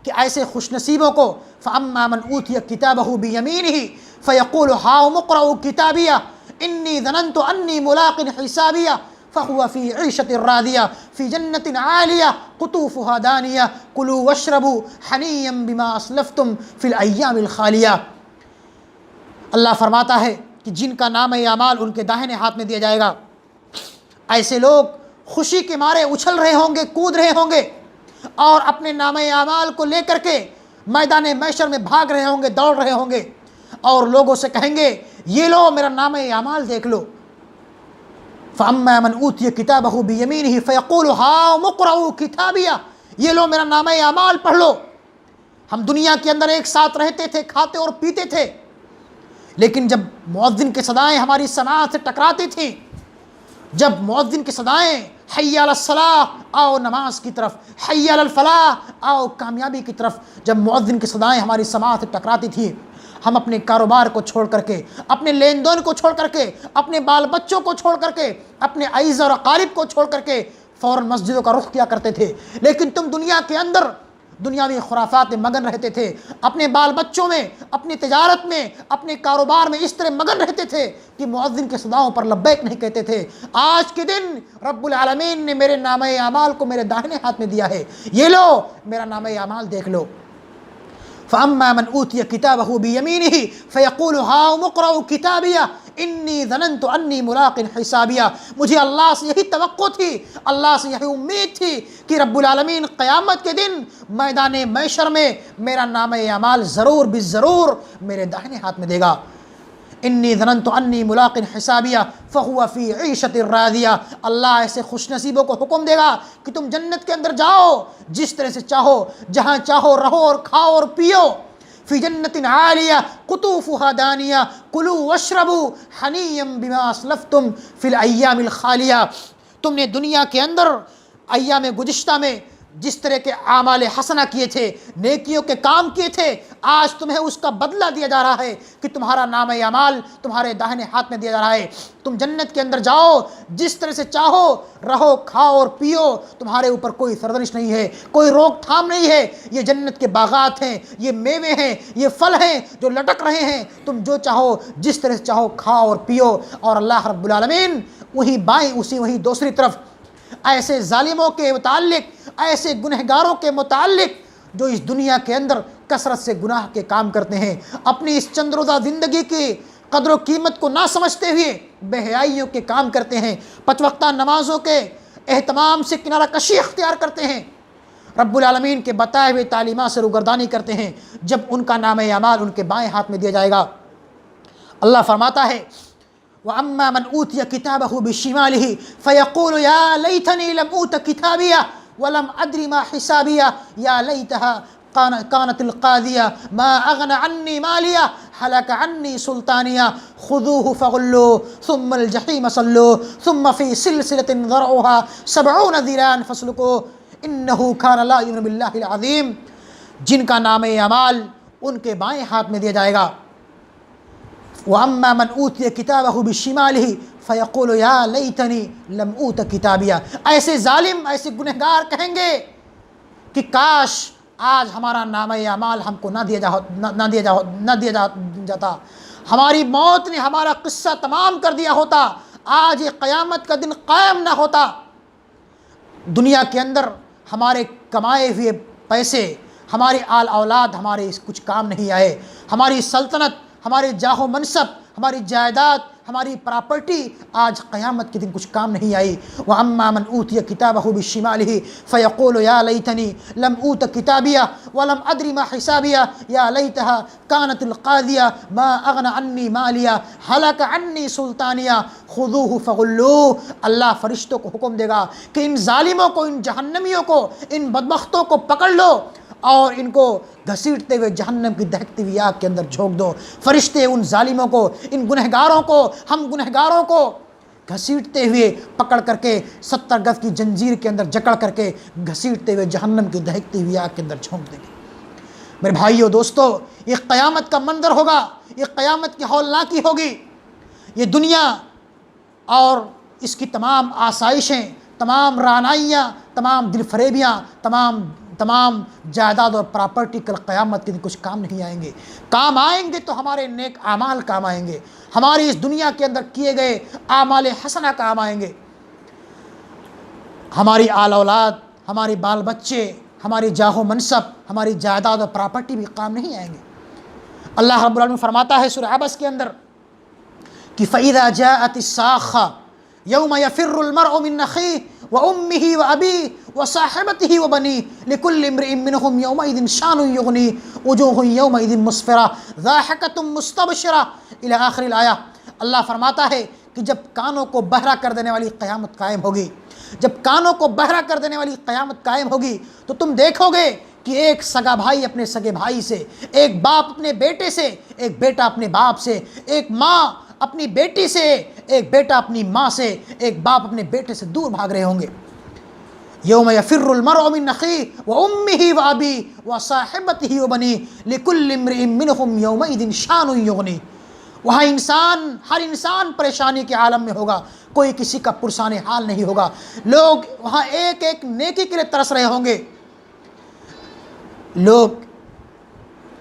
کہ ایسے خوش نصیبوں کو فَأَمَّا مَنْ أُوتِيَ كِتَابَهُ بِيَمِينِهِ فَيَقُولُ هَاؤُمُ اقْرَءُوا كِتَابِيَهْ إِنِّي ظَنَنْتُ أَنِّي مُلَاقٍ حِسَابِيَهْ فَهُوَ فِي عِيشَةٍ رَاضِيَةٍ فِي جَنَّةٍ عَالِيَةٍ قُطُوفُهَا دَانِيَةٌ كُلُوا وَاشْرَبُوا حَنِيًّا بِمَا أَسْلَفْتُمْ فِي الْأَيَّامِ الْخَالِيَةِ۔ اللہ فرماتا ہے کہ جن کا نام اعمال ان کے داہنے ہاتھ میں دیا جائے گا، ایسے لوگ خوشی کے مارے اچھل رہے ہوں گے، کود رہے ہوں گے، اور اپنے نام اعمال کو لے کر کے میدان محشر میں بھاگ رہے ہوں گے، دوڑ رہے ہوں گے، اور لوگوں سے کہیں گے یہ لو میرا نام اعمال دیکھ لو۔ فَأَمَّا مَنْ أُوتِيَ كِتَابَهُ بِيَمِينِهِ فَيَقُولُ هَاؤُمُ اقْرَءُوا كِتَابِيَهْ، یہ لو میرا نام اعمال پڑھ لو۔ ہم دنیا کے اندر ایک ساتھ رہتے تھے، کھاتے اور پیتے تھے، لیکن جب مؤذن کی صدائیں ہماری سماعت سے ٹکراتی تھیں، جب مؤذن کی صدائیں حی علی الصلاۃ، آؤ نماز کی طرف، حی علی الفلاح، آؤ کامیابی کی طرف، جب مؤذن کی صدائیں ہماری سماعت سے ٹکراتی تھیں، ہم اپنے کاروبار کو چھوڑ کر کے، اپنے لین دین کو چھوڑ کر کے، اپنے بال بچوں کو چھوڑ کر کے، اپنے عزیز اور اقارب کو چھوڑ کر کے فوراً مسجدوں کا رخ کیا کرتے تھے۔ لیکن تم دنیا کے اندر دنیاوی خرافات میں مگن رہتے تھے، اپنے بال بچوں میں، اپنی تجارت میں، اپنے کاروبار میں اس طرح مگن رہتے تھے کہ مؤذن کے صداؤں پر لبیک نہیں کہتے تھے۔ آج کے دن رب العالمین نے میرے نام اعمال کو میرے داہنے ہاتھ میں دیا ہے، یہ لو میرا نام اعمال دیکھ لو۔ فَأَمَّا مَنْ أُوتِيَ كِتَابَهُ بِيَمِينِهِ فَيَقُولُ هَاؤُمُ اقْرَءُوا كِتَابِيَهْ إِنِّي ظَنَنْتُ أَنِّي مُلَاقٍ حِسَابِيَهْ۔ مجھے اللہ سے یہی توقع تھی، اللہ سے یہی امید تھی کہ رب العالمین قیامت کے دن میدان محشر میں میرا نام اعمال ضرور بالضرور میرے داہنے ہاتھ میں دے گا۔ انی ظننت انی ملاق حسابیہ فہو فی عیشۃ راضیہ۔ اللہ ایسے خوش نصیبوں کو حکم دے گا کہ تم جنت کے اندر جاؤ، جس طرح سے چاہو، جہاں چاہو رہو اور کھاؤ اور پیو۔ فی جنت عالیہ قطوفها دانیہ کلوا واشربوا حنیا بما اسلفتم فی الایام الخالیہ۔ تم نے دنیا کے اندر ایام گزشتہ میں جس طرح کے اعمال حسنہ کیے تھے، نیکیوں کے کام کیے تھے، آج تمہیں اس کا بدلہ دیا جا رہا ہے کہ تمہارا نام اعمال تمہارے داہنے ہاتھ میں دیا جا رہا ہے۔ تم جنت کے اندر جاؤ، جس طرح سے چاہو رہو، کھاؤ اور پیو، تمہارے اوپر کوئی سرزنش نہیں ہے، کوئی روک تھام نہیں ہے۔ یہ جنت کے باغات ہیں، یہ میوے ہیں، یہ پھل ہیں جو لٹک رہے ہیں، تم جو چاہو جس طرح سے چاہو کھاؤ اور پیو۔ اور اللہ رب العالمین وہی بائیں وہی دوسری طرف ایسے ظالموں کے متعلق، ایسے گنہگاروں کے متعلق جو اس دنیا کے اندر کثرت سے گناہ کے کام کرتے ہیں، اپنی اس چند روزہ زندگی کی قدر و قیمت کو نہ سمجھتے ہوئے بے حیائیوں کے کام کرتے ہیں، پنج وقتہ نمازوں کے اہتمام سے کنارہ کشی اختیار کرتے ہیں، رب العالمین کے بتائے ہوئے تعلیمات سے روگردانی کرتے ہیں، جب ان کا نام اعمال ان کے بائیں ہاتھ میں دیا جائے گا۔ اللہ فرماتا ہے وَأَمَّا مَنْ أُوتِيَ كِتَابَهُ بِشِمَالِهِ فَيَقُولُ يَا لَيْتَنِي لَمْ أُوتَ كِتَابِيَهْ وَلَمْ أَدْرِ مَا حِسَابِيَهْ يَا لَيْتَهَا كَانَتِ الْقَاضِيَةَ مَا أَغْنَى عَنِّي مَالِيَهْ هَلَكَ عَنِّي سُلْطَانِيَهْ خُذُوهُ فَغُلُّوهُ ثُمَّ الْجَحِيمَ صَلُّوهُ ثُمَّ فِي سِلْسِلَةٍ ذَرْعُهَا 70 ذِراعًا فَاسْلُكُوهُ إِنَّهُ كَانَ لَا يُؤْمِنُ بِاللَّهِ الْعَظِيمِ۔ جن کا نام اعمال ان کے بائیں ہاتھ میں دیا جائے گا۔ وَأَمَّا مَنْ أُوتِيَ كِتَابَهُ بِشِمَالِهِ فَيَقُولُ يَا لَيْتَنِي لَمْ أُوتَ كِتَابِيَهْ۔ ایسے ظالم، ایسے گنہگار کہیں گے کہ کاش آج ہمارا نام اعمال ہم کو نہ دیا جاتا، ہماری موت نے ہمارا قصہ تمام کر دیا ہوتا، آج یہ قیامت کا دن قائم نہ ہوتا۔ دنیا کے اندر ہمارے کمائے ہوئے پیسے، ہماری آل اولاد ہمارے کچھ کام نہیں آئے، ہماری سلطنت، ہمارے جاہ و منصب، ہماری جائیداد، ہماری پراپرٹی آج قیامت کے دن کچھ کام نہیں آئی۔ وَأَمَّا مَنْ أُوتِيَ كِتَابَهُ بِشِمَالِهِ فَيَقُولُ يَا لَيْتَنِي لَمْ أُوتَ كِتَابِيَهْ وَلَمْ أَدْرِ مَا حِسَابِيَهْ يَا لَيْتَهَا كَانَتِ الْقَاضِيَةَ مَا أَغْنَى عَنِّي مَالِيَهْ هَلَكَ عَنِّي سُلْطَانِيَهْ خُذُوهُ فَغُلُّوهُ۔ اللہ فرشتوں کو حکم دے گا کہ ان ظالموں کو، ان جہنمیوں کو، ان بدبختوں کو پکڑ لو اور ان کو گھسیٹتے ہوئے جہنم کی دہکتی ہوئی آگ کے اندر جھونک دو۔ فرشتے ان ظالموں کو، ان گنہگاروں کو، ہم گنہگاروں کو گھسیٹتے ہوئے پکڑ کر کے 70 گز کی جنجیر کے اندر جکڑ کر کے گھسیٹتے ہوئے جہنم کی دہکتی ہوئی آگ کے اندر جھونک دیں گے۔ میرے بھائیو دوستو، یہ قیامت کا منظر ہوگا، یہ قیامت کی ہولناکی ہوگی۔ یہ دنیا اور اس کی تمام آسائشیں، تمام رعنائیاں، تمام دل فریبیاں، تمام جائیداد اور پراپرٹی کل قیامت کے دن کچھ کام نہیں آئیں گے۔ کام آئیں گے تو ہمارے نیک اعمال کام آئیں گے، ہماری اس دنیا کے اندر کیے گئے اعمال حسنہ کام آئیں گے۔ ہماری آل اولاد، ہمارے بال بچے، ہماری جاہ و منصب، ہماری جائیداد اور پراپرٹی بھی کام نہیں آئیں گے۔ اللہ رب العالمین فرماتا ہے سورہ عبس کے اندر کہ فَإِذَا جَاءَتِ الصَّاخَّةُ يَوْمَ يَفِرُّ الْمَرْءُ مِنْ أَخِيهِ وَأُمِّهِ وَأَبِيهِ وَصَاحِبَتِهِ وَبَنِيهِ لِكُلِّ امْرِئٍ مِّنْهُمْ يَوْمَئِذٍ شَأْنٌ يُغْنِيهِ وُجُوهٌ يَوْمَئِذٍ مُّسْفِرَةٌ ضَاحِكَةٌ مُّسْتَبْشِرَةٌ إلى آخر الآیہ۔ اللہ فرماتا ہے کہ جب کانوں کو بہرا کر دینے والی قیامت قائم ہوگی، جب کانوں کو بہرا کر دینے والی قیامت قائم ہوگی تو تم دیکھو گے کہ ایک سگا بھائی اپنے سگے بھائی سے، ایک باپ اپنے بیٹے سے، ایک بیٹا اپنے باپ سے، ایک ماں اپنی بیٹی سے، ایک بیٹا اپنی ماں سے، ایک باپ اپنے بیٹے سے دور بھاگ رہے ہوں گے۔ یوم یفر المرء من اخیہ وامہ وابیہ وصاحبتہ وبنیہ لکل امرئ منہم یومئذ شان یغنیہ۔ وہاں ہر انسان پریشانی کے عالم میں ہوگا، کوئی کسی کا پرسان حال نہیں ہوگا۔ لوگ وہاں ایک ایک نیکی کے لیے ترس رہے ہوں گے۔ لوگ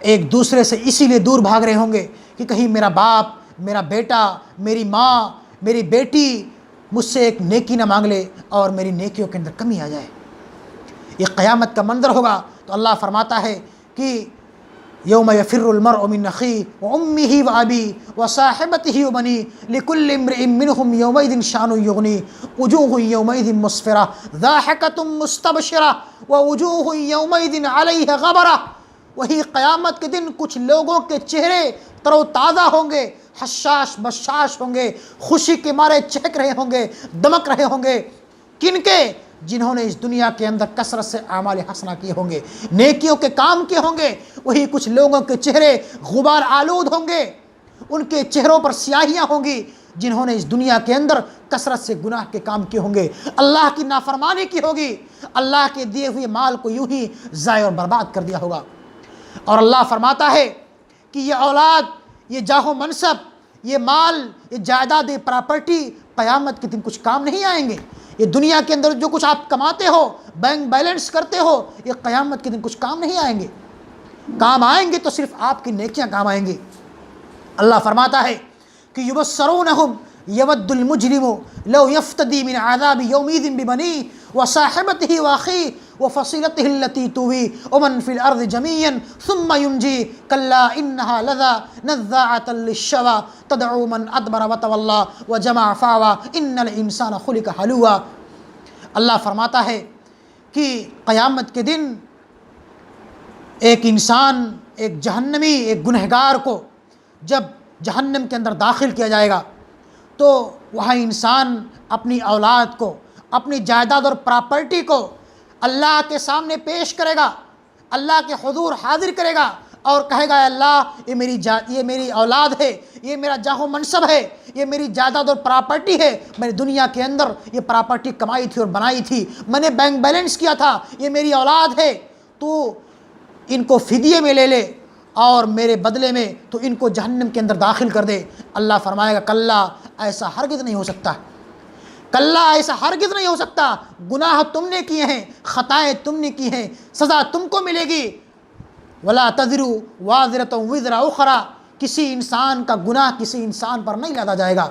ایک دوسرے سے اسی لیے دور بھاگ رہے ہوں گے کہ کہیں میرا باپ، میرا بیٹا، میری ماں، میری بیٹی مجھ سے ایک نیکی نہ مانگ لے اور میری نیکیوں کے اندر کمی آ جائے۔ یہ قیامت کا منظر ہوگا۔ تو اللہ فرماتا ہے کہ یوم یفر المرء من اخیہ وامہ وابیہ وصاحبتہ وبنیہ لکل امرئ منہم یومئذ شان یغنیہ وجوہ یومئذ مسفرہ ضاحکۃ مستبشرہ ووجوہ یومئذ علیہ غبرہ۔ وہی قیامت کے دن کچھ لوگوں کے چہرے تر و تازہ ہوں گے، حشاش بشاش ہوں گے، خوشی کے مارے چہک رہے ہوں گے، دمک رہے ہوں گے۔ کن کے؟ جنہوں نے اس دنیا کے اندر کثرت سے اعمال حسنہ کیے ہوں گے، نیکیوں کے کام کیے ہوں گے۔ وہی کچھ لوگوں کے چہرے غبار آلود ہوں گے، ان کے چہروں پر سیاہیاں ہوں گی جنہوں نے اس دنیا کے اندر کثرت سے گناہ کے کام کیے ہوں گے، اللہ کی نافرمانی کی ہوگی، اللہ کے دیے ہوئے مال کو یوں ہی ضائع اور برباد کر دیا ہوگا۔ اور اللہ فرماتا ہے کہ یہ اولاد، یہ جاہ و منصب، یہ مال، یہ جائیداد، یہ پراپرٹی قیامت کے دن کچھ کام نہیں آئیں گے۔ یہ دنیا کے اندر جو کچھ آپ کماتے ہو، بینک بیلنس کرتے ہو، یہ قیامت کے دن کچھ کام نہیں آئیں گے۔ کام آئیں گے تو صرف آپ کی نیکیاں کام آئیں گی۔ اللہ فرماتا ہے کہ یبصرونہم یود المجرم لو یفتدی من عذاب یومئذ ببنیہ وصاحبتہ واخیہ وفصیلتہ التی تؤویہ ومن فی الارض جمیعا ثم ینجیہ کلا انہا لظی نزاعۃ للشوی تدعو من ادبر وتولی وجمع فاوی ان الانسان خلق ہلوعا۔ اللہ فرماتا ہے کہ قیامت کے دن ایک انسان، ایک جہنمی، ایک گنہگار کو جب جہنم کے اندر داخل کیا جائے گا تو وہاں انسان اپنی اولاد کو، اپنی جائیداد اور پراپرٹی کو اللہ کے سامنے پیش کرے گا، اللہ کے حضور حاضر کرے گا اور کہے گا، اے اللہ یہ میری اولاد ہے، یہ میرا جاہ و منصب ہے، یہ میری جائیداد اور پراپرٹی ہے، میں نے دنیا کے اندر یہ پراپرٹی کمائی تھی اور بنائی تھی، میں نے بینک بیلنس کیا تھا، یہ میری اولاد ہے، تو ان کو فدیے میں لے لے اور میرے بدلے میں تو ان کو جہنم کے اندر داخل کر دے۔ اللہ فرمائے گا، کلا، ایسا ہرگز نہیں ہو سکتا، کلا، ایسا ہرگز نہیں ہو سکتا۔ گناہ تم نے کیے ہیں، خطائیں تم نے کی ہیں، سزا تم کو ملے گی۔ ولا تزر وازرۃ وزر اخری، کسی انسان کا گناہ کسی انسان پر نہیں لادا جائے گا۔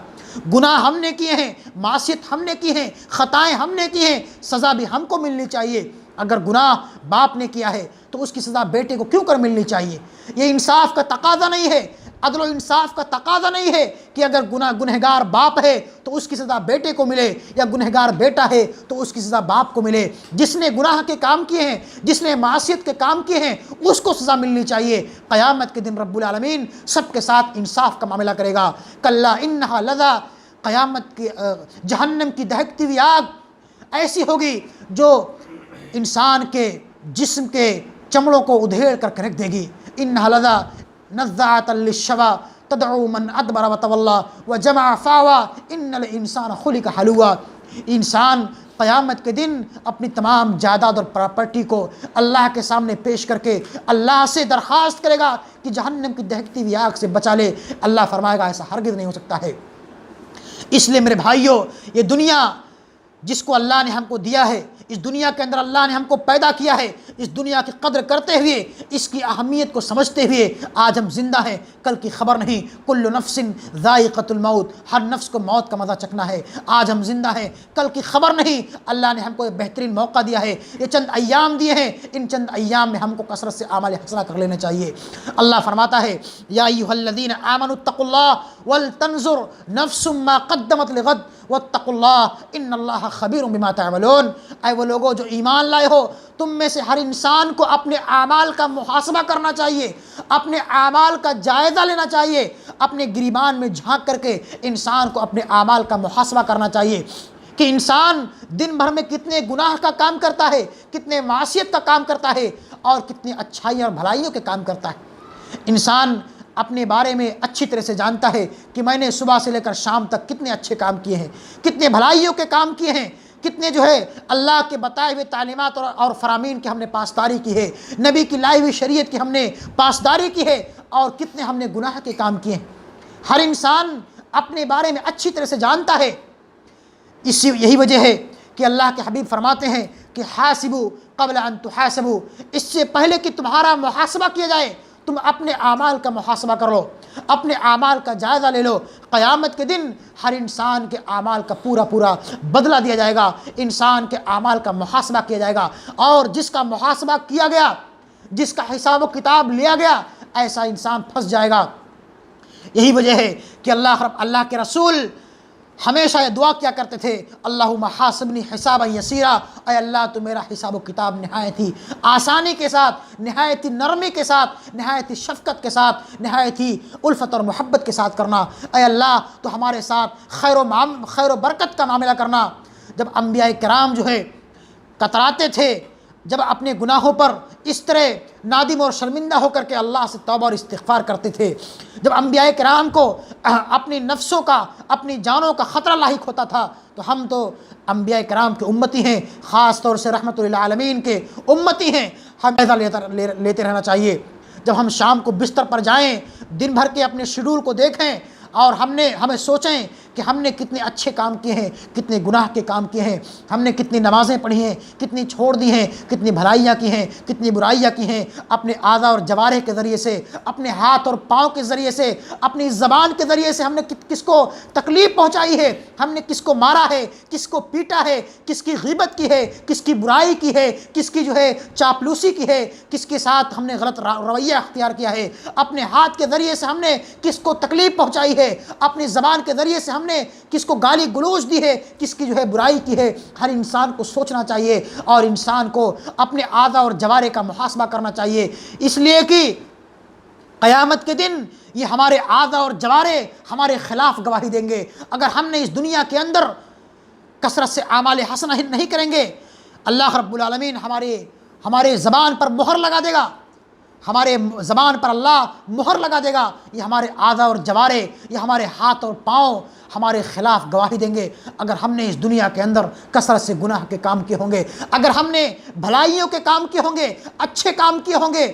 گناہ ہم نے کیے ہیں، معصیت ہم نے کی ہیں، خطائیں ہم نے کی ہیں، سزا بھی ہم کو ملنی چاہیے۔ اگر گناہ باپ نے کیا ہے تو اس کی سزا بیٹے کو کیوں کر ملنی چاہیے؟ یہ انصاف کا تقاضا نہیں ہے، عدل و انصاف کا تقاضا نہیں ہے کہ اگر گنہگار باپ ہے تو اس کی سزا بیٹے کو ملے، یا گنہگار بیٹا ہے تو اس کی سزا باپ کو ملے۔ جس نے گناہ کے کام کیے ہیں، جس نے معصیت کے کام کیے ہیں، اس کو سزا ملنی چاہیے۔ قیامت کے دن رب العالمین سب کے ساتھ انصاف کا معاملہ کرے گا۔ کلا انہا لظی، قیامت کی جہنم کی دہکتی ہوئی آگ ایسی ہوگی جو انسان کے جسم کے چمڑوں کو ادھیڑ کر رکھ دے گی۔ انہا لظی نزاعۃ للشوی تدعو من ادبر وتولی وجمع فاوی ان الانسان خلق ہلوعا۔ انسان قیامت کے دن اپنی تمام جائیداد اور پراپرٹی کو اللہ کے سامنے پیش کر کے اللہ سے درخواست کرے گا کہ جہنم کی دہکتی ہوئی آگ سے بچا لے۔ اللہ فرمائے گا ایسا ہرگز نہیں ہو سکتا ہے۔ اس لیے میرے بھائیوں، یہ دنیا جس کو اللہ نے ہم کو دیا ہے، اس دنیا کے اندر اللہ نے ہم کو پیدا کیا ہے، اس دنیا کی قدر کرتے ہوئے، اس کی اہمیت کو سمجھتے ہوئے آج ہم زندہ ہیں، کل کی خبر نہیں۔ کل نفس ذائقۃ الموت، ہر نفس کو موت کا مزہ چکھنا ہے۔ آج ہم زندہ ہیں، کل کی خبر نہیں۔ اللہ نے ہم کو ایک بہترین موقع دیا ہے، یہ چند ایام دیے ہیں، ان چند ایام میں ہم کو کثرت سے اعمال حسنہ کر لینا چاہیے۔ اللہ فرماتا ہے یا ایھا الذین آمنوا اتقوا اللہ ولتنظر نفس ما قدمت لغد واتقوا اللہ ان اللہ خبیر بما تعملون۔ اے وہ لوگوں جو ایمان لائے ہو، تم میں سے ہر انسان کو اپنے اعمال کا محاسبہ کرنا چاہیے، اپنے اعمال کا جائزہ لینا چاہیے، اپنے گریبان میں جھانک کر کے انسان کو اپنے اعمال کا محاسبہ کرنا چاہیے کہ انسان دن بھر میں کتنے گناہ کا کام کرتا ہے، کتنے معصیت کا کام کرتا ہے، اور کتنی اچھائیوں اور بھلائیوں کے کام کرتا ہے۔ انسان اپنے بارے میں اچھی طرح سے جانتا ہے کہ میں نے صبح سے لے کر شام تک کتنے اچھے کام کیے ہیں، کتنے بھلائیوں کے کام کیے ہیں، کتنے اللہ کے بتائے ہوئے تعلیمات اور فرامین کی ہم نے پاسداری کی ہے، نبی کی لائی ہوئی شریعت کی ہم نے پاسداری کی ہے، اور کتنے ہم نے گناہ کے کام کیے ہیں۔ ہر انسان اپنے بارے میں اچھی طرح سے جانتا ہے۔ یہی وجہ ہے کہ اللہ کے حبیب فرماتے ہیں کہ حاسبوا قبل ان تحاسبوا، اس سے پہلے کہ تمہارا محاسبہ کیا جائے تم اپنے اعمال کا محاسبہ کر لو، اپنے اعمال کا جائزہ لے لو۔ قیامت کے دن ہر انسان کے اعمال کا پورا بدلہ دیا جائے گا، انسان کے اعمال کا محاسبہ کیا جائے گا، اور جس کا محاسبہ کیا گیا، جس کا حساب و کتاب لیا گیا، ایسا انسان پھنس جائے گا۔ یہی وجہ ہے کہ اللہ کے رسول ہمیشہ یہ دعا کیا کرتے تھے، اللہم حاسبنی حسابا یسیرا، اے اللہ تو میرا حساب و کتاب نہایت ہی آسانی کے ساتھ، نہایت ہی نرمی کے ساتھ، نہایت ہی شفقت کے ساتھ، نہایت ہی الفت اور محبت کے ساتھ کرنا۔ اے اللہ تو ہمارے ساتھ خیر و برکت کا معاملہ کرنا۔ جب انبیاء کرام کتراتے تھے، جب اپنے گناہوں پر اس طرح نادم اور شرمندہ ہو کر کے اللہ سے توبہ اور استغفار کرتے تھے، جب انبیاء کرام کو اپنی نفسوں کا، اپنی جانوں کا خطرہ لاحق ہوتا تھا، تو ہم تو انبیاء کرام کے امتی ہیں، خاص طور سے رحمت للعالمین کے امتی ہیں، ہم ایسا لیتے رہنا چاہیے۔ جب ہم شام کو بستر پر جائیں، دن بھر کے اپنے شیڈول کو دیکھیں، اور ہمیں سوچیں کہ ہم نے کتنے اچھے کام کیے ہیں، کتنے گناہ کے کام کیے ہیں، ہم نے کتنی نمازیں پڑھی ہیں، کتنی چھوڑ دی ہیں، کتنی بھلائیاں کی ہیں، کتنی برائیاں کی ہیں، اپنے اعضاء اور جوارح کے ذریعے سے، اپنے ہاتھ اور پاؤں کے ذریعے سے، اپنی زبان کے ذریعے سے ہم نے کس کو تکلیف پہنچائی ہے، ہم نے کس کو مارا ہے، کس کو پیٹا ہے، کس کی غیبت کی ہے، کس کی برائی کی ہے، کس کی چاپلوسی کی ہے، کس کے ساتھ ہم نے غلط رویہ اختیار کیا ہے، اپنے ہاتھ کے ذریعے سے ہم نے کس کو تکلیف پہنچائی ہے، اپنی زبان کے ذریعے سے ہم نے کس کو گالی گلوچ دی ہے، کس کی برائی کی ہے۔ ہر انسان کو سوچنا چاہیے، اور انسان کو اپنے اعضاء اور جوارح کا محاسبہ کرنا چاہیے، اس لیے کہ قیامت کے دن یہ ہمارے اعضاء اور جوارح ہمارے خلاف گواہی دیں گے۔ اگر ہم نے اس دنیا کے اندر کثرت سے اعمال حسنہ نہیں کریں گے، اللہ رب العالمین ہمارے زبان پر مہر لگا دے گا، ہمارے زبان پر اللہ مہر لگا دے گا، یہ ہمارے اعضاء اور جوارح، یہ ہمارے ہاتھ اور پاؤں ہمارے خلاف گواہی دیں گے۔ اگر ہم نے اس دنیا کے اندر کثرت سے گناہ کے کام کیے ہوں گے، اگر ہم نے بھلائیوں کے کام کیے ہوں گے، اچھے کام کیے ہوں گے،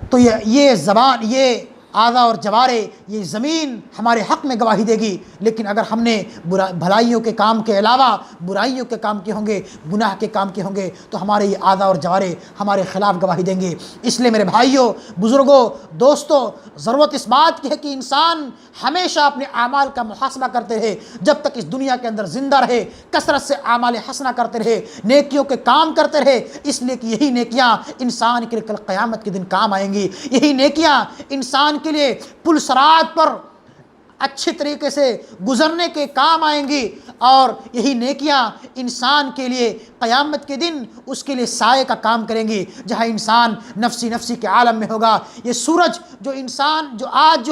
تو یہ زبان، یہ اعضاء اور جوارح، یہ زمین ہمارے حق میں گواہی دے گی۔ لیکن اگر ہم نے بھلائیوں کے کام کے علاوہ برائیوں کے کام کیے ہوں گے، گناہ کے کام کیے ہوں گے، تو ہمارے یہ اعضاء اور جوارح ہمارے خلاف گواہی دیں گے۔ اس لیے میرے بھائیوں، بزرگوں، دوستوں، ضرورت اس بات کی ہے کہ انسان ہمیشہ اپنے اعمال کا محاسبہ کرتے رہے، جب تک اس دنیا کے اندر زندہ رہے، کثرت سے اعمال حسنہ کرتے رہے، نیکیوں کے کام کرتے رہے، اس لیے کہ یہی نیکیاں انسان کے لیے کل قیامت کے دن کام آئیں گی۔ یہی نیکیاں انسان کے لیے پل صراط پر اچھے طریقے سے گزرنے کے کام آئیں گی، اور یہی نیکیاں انسان کے لیے قیامت کے دن اس کے لیے سائے کا کام کریں گی، جہاں انسان نفسی کے عالم میں ہوگا۔ یہ سورج جو آج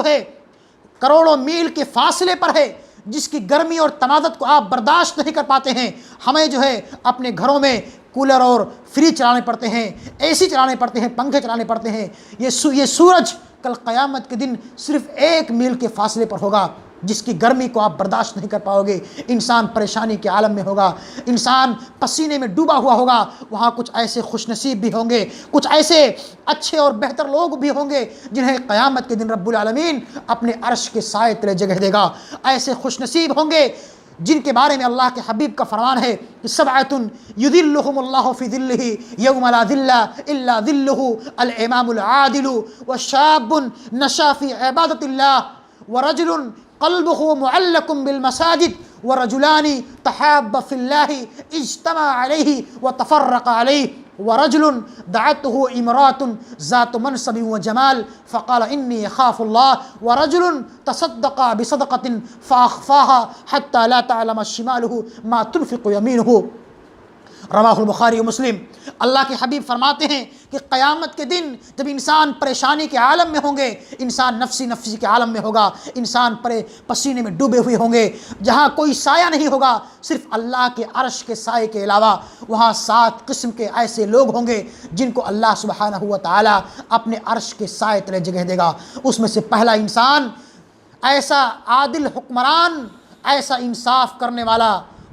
کروڑوں میل کے فاصلے پر ہے، جس کی گرمی اور تمادت کو آپ برداشت نہیں کر پاتے ہیں، ہمیں اپنے گھروں میں کولر اور فریج چلانے پڑتے ہیں، اے سی چلانے پڑتے ہیں، پنکھے چلانے پڑتے ہیں۔ یہ سورج کل قیامت کے دن صرف 1 میل کے فاصلے پر ہوگا، جس کی گرمی کو آپ برداشت نہیں کر پاؤ گے۔ انسان پریشانی کے عالم میں ہوگا، انسان پسینے میں ڈوبا ہوا ہوگا۔ وہاں کچھ ایسے خوش نصیب بھی ہوں گے، کچھ ایسے اچھے اور بہتر لوگ بھی ہوں گے جنہیں قیامت کے دن رب العالمین اپنے عرش کے سائے تلے جگہ دے گا۔ ایسے خوش نصیب ہوں گے جن کے بارے میں اللہ کے حبیب کا فرمان ہے کہ سبعۃ یظلھم اللہ فی ظلہ یوم لا ظل الا ظلہ، الامام العادل وشاب نشا فی عبادۃ اللہ ورجل قلبہ معلق بالمساجد ورجلان تحابا فی اللہ اجتمع علیہ وتفرق علیہ ورجل دعته امرأة ذات منصب وجمال فقال إني أخاف الله ورجل تصدق بصدقة فأخفاها حتى لا تعلم شماله ما تنفق يمينه، رواہ البخاری و مسلم۔ اللہ کے حبیب فرماتے ہیں کہ قیامت کے دن جب انسان پریشانی کے عالم میں ہوں گے، انسان نفسی کے عالم میں ہوگا، انسان پسینے میں ڈوبے ہوئے ہوں گے، جہاں کوئی سایہ نہیں ہوگا صرف اللہ کے عرش کے سائے کے علاوہ، وہاں 7 قسم کے ایسے لوگ ہوں گے جن کو اللہ سبحانہ و تعالی اپنے عرش کے سائے تلے جگہ دے گا۔ اس میں سے پہلا انسان ایسا عادل حکمران، ایسا انصاف کرنے والا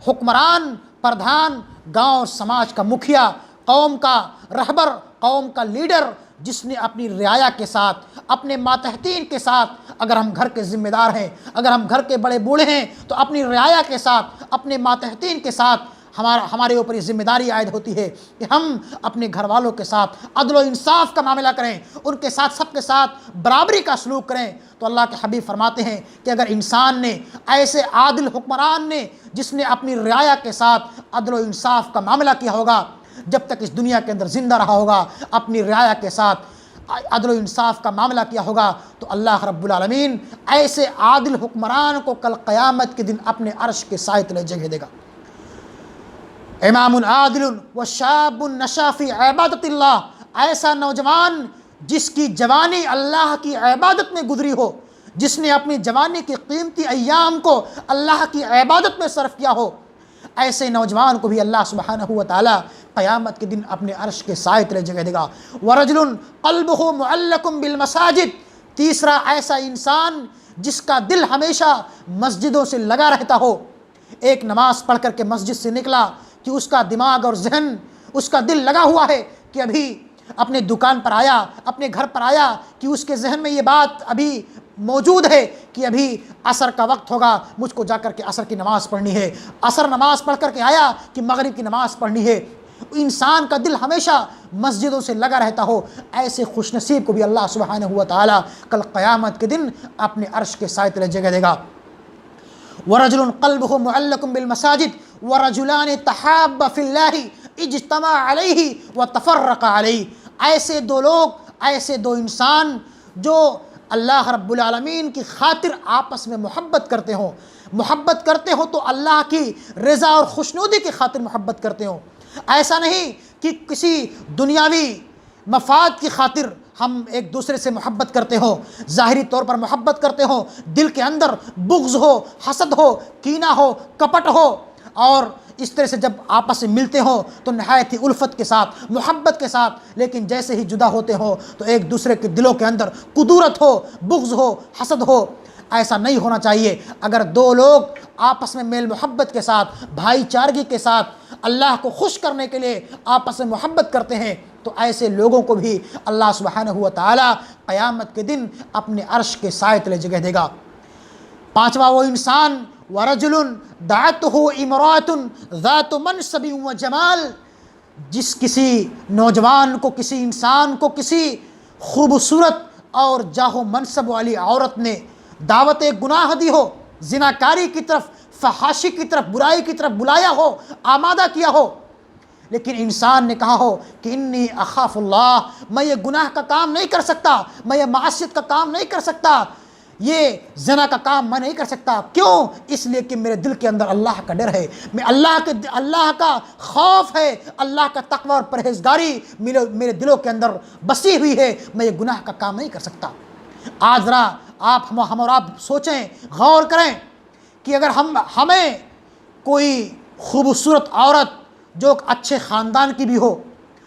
حکمران، پردھان، گاؤں اور سماج کا مکھیا، قوم کا رہبر، قوم کا لیڈر، جس نے اپنی رعایا کے ساتھ، اپنے ماتحتین کے ساتھ، اگر ہم گھر کے ذمہ دار ہیں، اگر ہم گھر کے بڑے بوڑھے ہیں تو اپنی رعایا کے ساتھ، اپنے ماتحتین کے ساتھ ہمارے اوپر یہ ذمہ داری عائد ہوتی ہے کہ ہم اپنے گھر والوں کے ساتھ عدل و انصاف کا معاملہ کریں، ان کے ساتھ سب کے ساتھ برابری کا سلوک کریں۔ تو اللہ کے حبیب فرماتے ہیں کہ اگر انسان نے، ایسے عادل حکمران نے جس نے اپنی رعایا کے ساتھ عدل و انصاف کا معاملہ کیا ہوگا، جب تک اس دنیا کے اندر زندہ رہا ہوگا، اپنی رعایا کے ساتھ عدل و انصاف کا معاملہ کیا ہوگا، تو اللہ رب العالمین ایسے عادل حکمران کو کل قیامت کے دن اپنے عرش کے سائے تلے جگہ دے گا۔ امام عادل وشاب نشا فی عبادت اللہ، ایسا نوجوان جس کی جوانی اللہ کی عبادت میں گزری ہو، جس نے اپنی جوانی کی قیمتی ایام کو اللہ کی عبادت میں صرف کیا ہو، ایسے نوجوان کو بھی اللہ سبحانہ و تعالی قیامت کے دن اپنے عرش کے سائے تلے جگہ دے گا۔ ورجل قلبہ معلق بالمساجد، تیسرا ایسا انسان جس کا دل ہمیشہ مسجدوں سے لگا رہتا ہو، ایک نماز پڑھ کر کے مسجد سے نکلا کہ اس کا دماغ اور ذہن، اس کا دل لگا ہوا ہے کہ ابھی اپنے دکان پر آیا، اپنے گھر پر آیا، کہ اس کے ذہن میں یہ بات ابھی موجود ہے کہ ابھی عصر کا وقت ہوگا، مجھ کو جا کر کے عصر کی نماز پڑھنی ہے، عصر نماز پڑھ کر کے آیا کہ مغرب کی نماز پڑھنی ہے۔ انسان کا دل ہمیشہ مسجدوں سے لگا رہتا ہو، ایسے خوش نصیب کو بھی اللہ سبحانہ و تعالی کل قیامت کے دن اپنے عرش کے سائے تلے جگہ دے گا۔ ورجل قلبه معلق بالمساجد ورجلان تحابا فی اللہ اجتمع علیہ وتفرق علیہ، ایسے دو لوگ، ایسے دو انسان جو اللہ رب العالمین کی خاطر آپس میں محبت کرتے ہوں، محبت کرتے ہوں تو اللہ کی رضا اور خوشنودی کی خاطر محبت کرتے ہوں، ایسا نہیں کہ کسی دنیاوی مفاد کی خاطر ہم ایک دوسرے سے محبت کرتے ہوں، ظاہری طور پر محبت کرتے ہوں، دل کے اندر بغض ہو، حسد ہو، کینہ ہو، کپٹ ہو، اور اس طرح سے جب آپس سے ملتے ہوں تو نہایت ہی الفت کے ساتھ، محبت کے ساتھ، لیکن جیسے ہی جدا ہوتے ہوں تو ایک دوسرے کے دلوں کے اندر کدورت ہو، بغض ہو، حسد ہو۔ ایسا نہیں ہونا چاہیے۔ اگر دو لوگ آپس میں میل محبت کے ساتھ، بھائی چارگی کے ساتھ، اللہ کو خوش کرنے کے لیے آپس میں محبت کرتے ہیں تو ایسے لوگوں کو بھی اللہ سبحانہ و تعالی قیامت کے دن اپنے عرش کے سائے تلے جگہ دے گا۔ پانچواں وہ انسان ورجل دعته امرأة ذات منصب و جمال، جس کسی نوجوان کو، کسی انسان کو کسی خوبصورت اور جاہ و منصب والی عورت نے دعوت گناہ دی ہو، زناکاری کی طرف، فحاشی کی طرف، برائی کی طرف بلایا ہو، آمادہ کیا ہو، لیکن انسان نے کہا ہو کہ انی اخاف اللہ، میں یہ گناہ کا کام نہیں کر سکتا، میں یہ معصیت کا کام نہیں کر سکتا، یہ زنا کا کام میں نہیں کر سکتا۔ کیوں؟ اس لیے کہ میرے دل کے اندر اللہ کا ڈر ہے، میں اللہ کا خوف ہے، اللہ کا تقوی اور پرہیزگاری میرے دلوں کے اندر بسی ہوئی ہے، میں یہ گناہ کا کام نہیں کر سکتا۔ آج ذرا ہم اور آپ سوچیں، غور کریں کہ اگر ہمیں کوئی خوبصورت عورت جو اچھے خاندان کی بھی ہو،